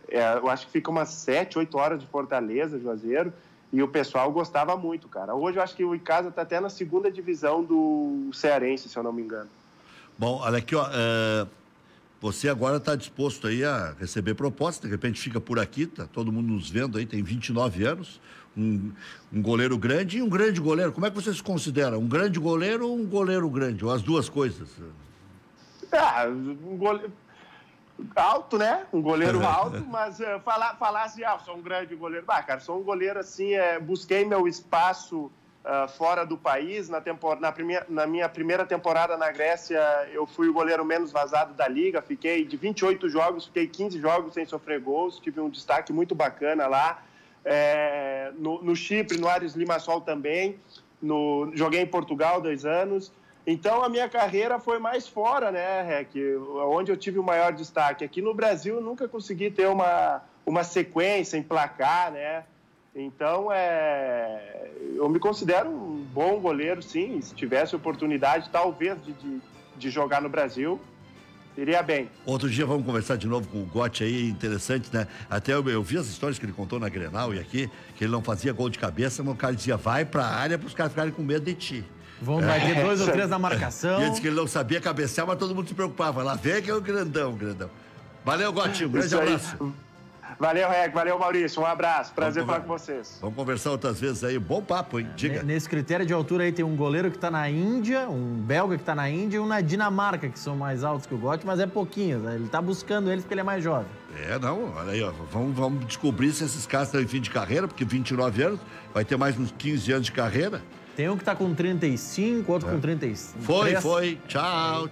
Eu acho que fica umas 7, 8 horas de Fortaleza, Juazeiro, e o pessoal gostava muito, cara. Hoje eu acho que o Icasa está até na 2ª divisão do Cearense, se eu não me engano. Bom, olha aqui, você agora está disposto aí a receber proposta, de repente fica por aqui, tá todo mundo nos vendo aí, tem 29 anos, um goleiro grande e um grande goleiro. Como é que você se considera? Um grande goleiro ou um goleiro grande? Ou as duas coisas? Um goleiro alto, né? Um goleiro alto, mas falar assim, sou um grande goleiro. Cara, sou um goleiro assim, busquei meu espaço fora do país. Na minha primeira temporada na Grécia, eu fui o goleiro menos vazado da liga. Fiquei de 28 jogos, fiquei 15 jogos sem sofrer gols. Tive um destaque muito bacana lá. No Chipre, no Ares Limassol também. Joguei em Portugal 2 anos. Então, a minha carreira foi mais fora, né, Rec? Onde eu tive o maior destaque. Aqui no Brasil, eu nunca consegui ter uma sequência, emplacar, né? Então, eu me considero um bom goleiro, sim. Se tivesse oportunidade, talvez, de jogar no Brasil, iria bem. Outro dia vamos conversar de novo com o Gotti aí, interessante, né? Até eu vi as histórias que ele contou na Grenal e aqui, que ele não fazia gol de cabeça, mas o cara dizia, vai pra área para os caras ficarem com medo de ti. Vai ter 2 ou 3 na marcação. E ele disse que ele não sabia cabecear, mas todo mundo se preocupava. Lá vem que é o grandão. Valeu, Gotti, um grande abraço. Valeu, Rec, valeu, Maurício, um abraço, prazer falar com vocês. Vamos conversar outras vezes aí, bom papo, hein? Diga. Nesse critério de altura aí tem um goleiro que tá na Índia, um belga que tá na Índia e um na Dinamarca, que são mais altos que o Gotti, mas é pouquinho, né? Ele tá buscando eles porque ele é mais jovem. Olha aí, vamos descobrir se esses caras estão em fim de carreira, porque 29 anos, vai ter mais uns 15 anos de carreira. Tem um que tá com 35, outro com 35. Foi. Tchau.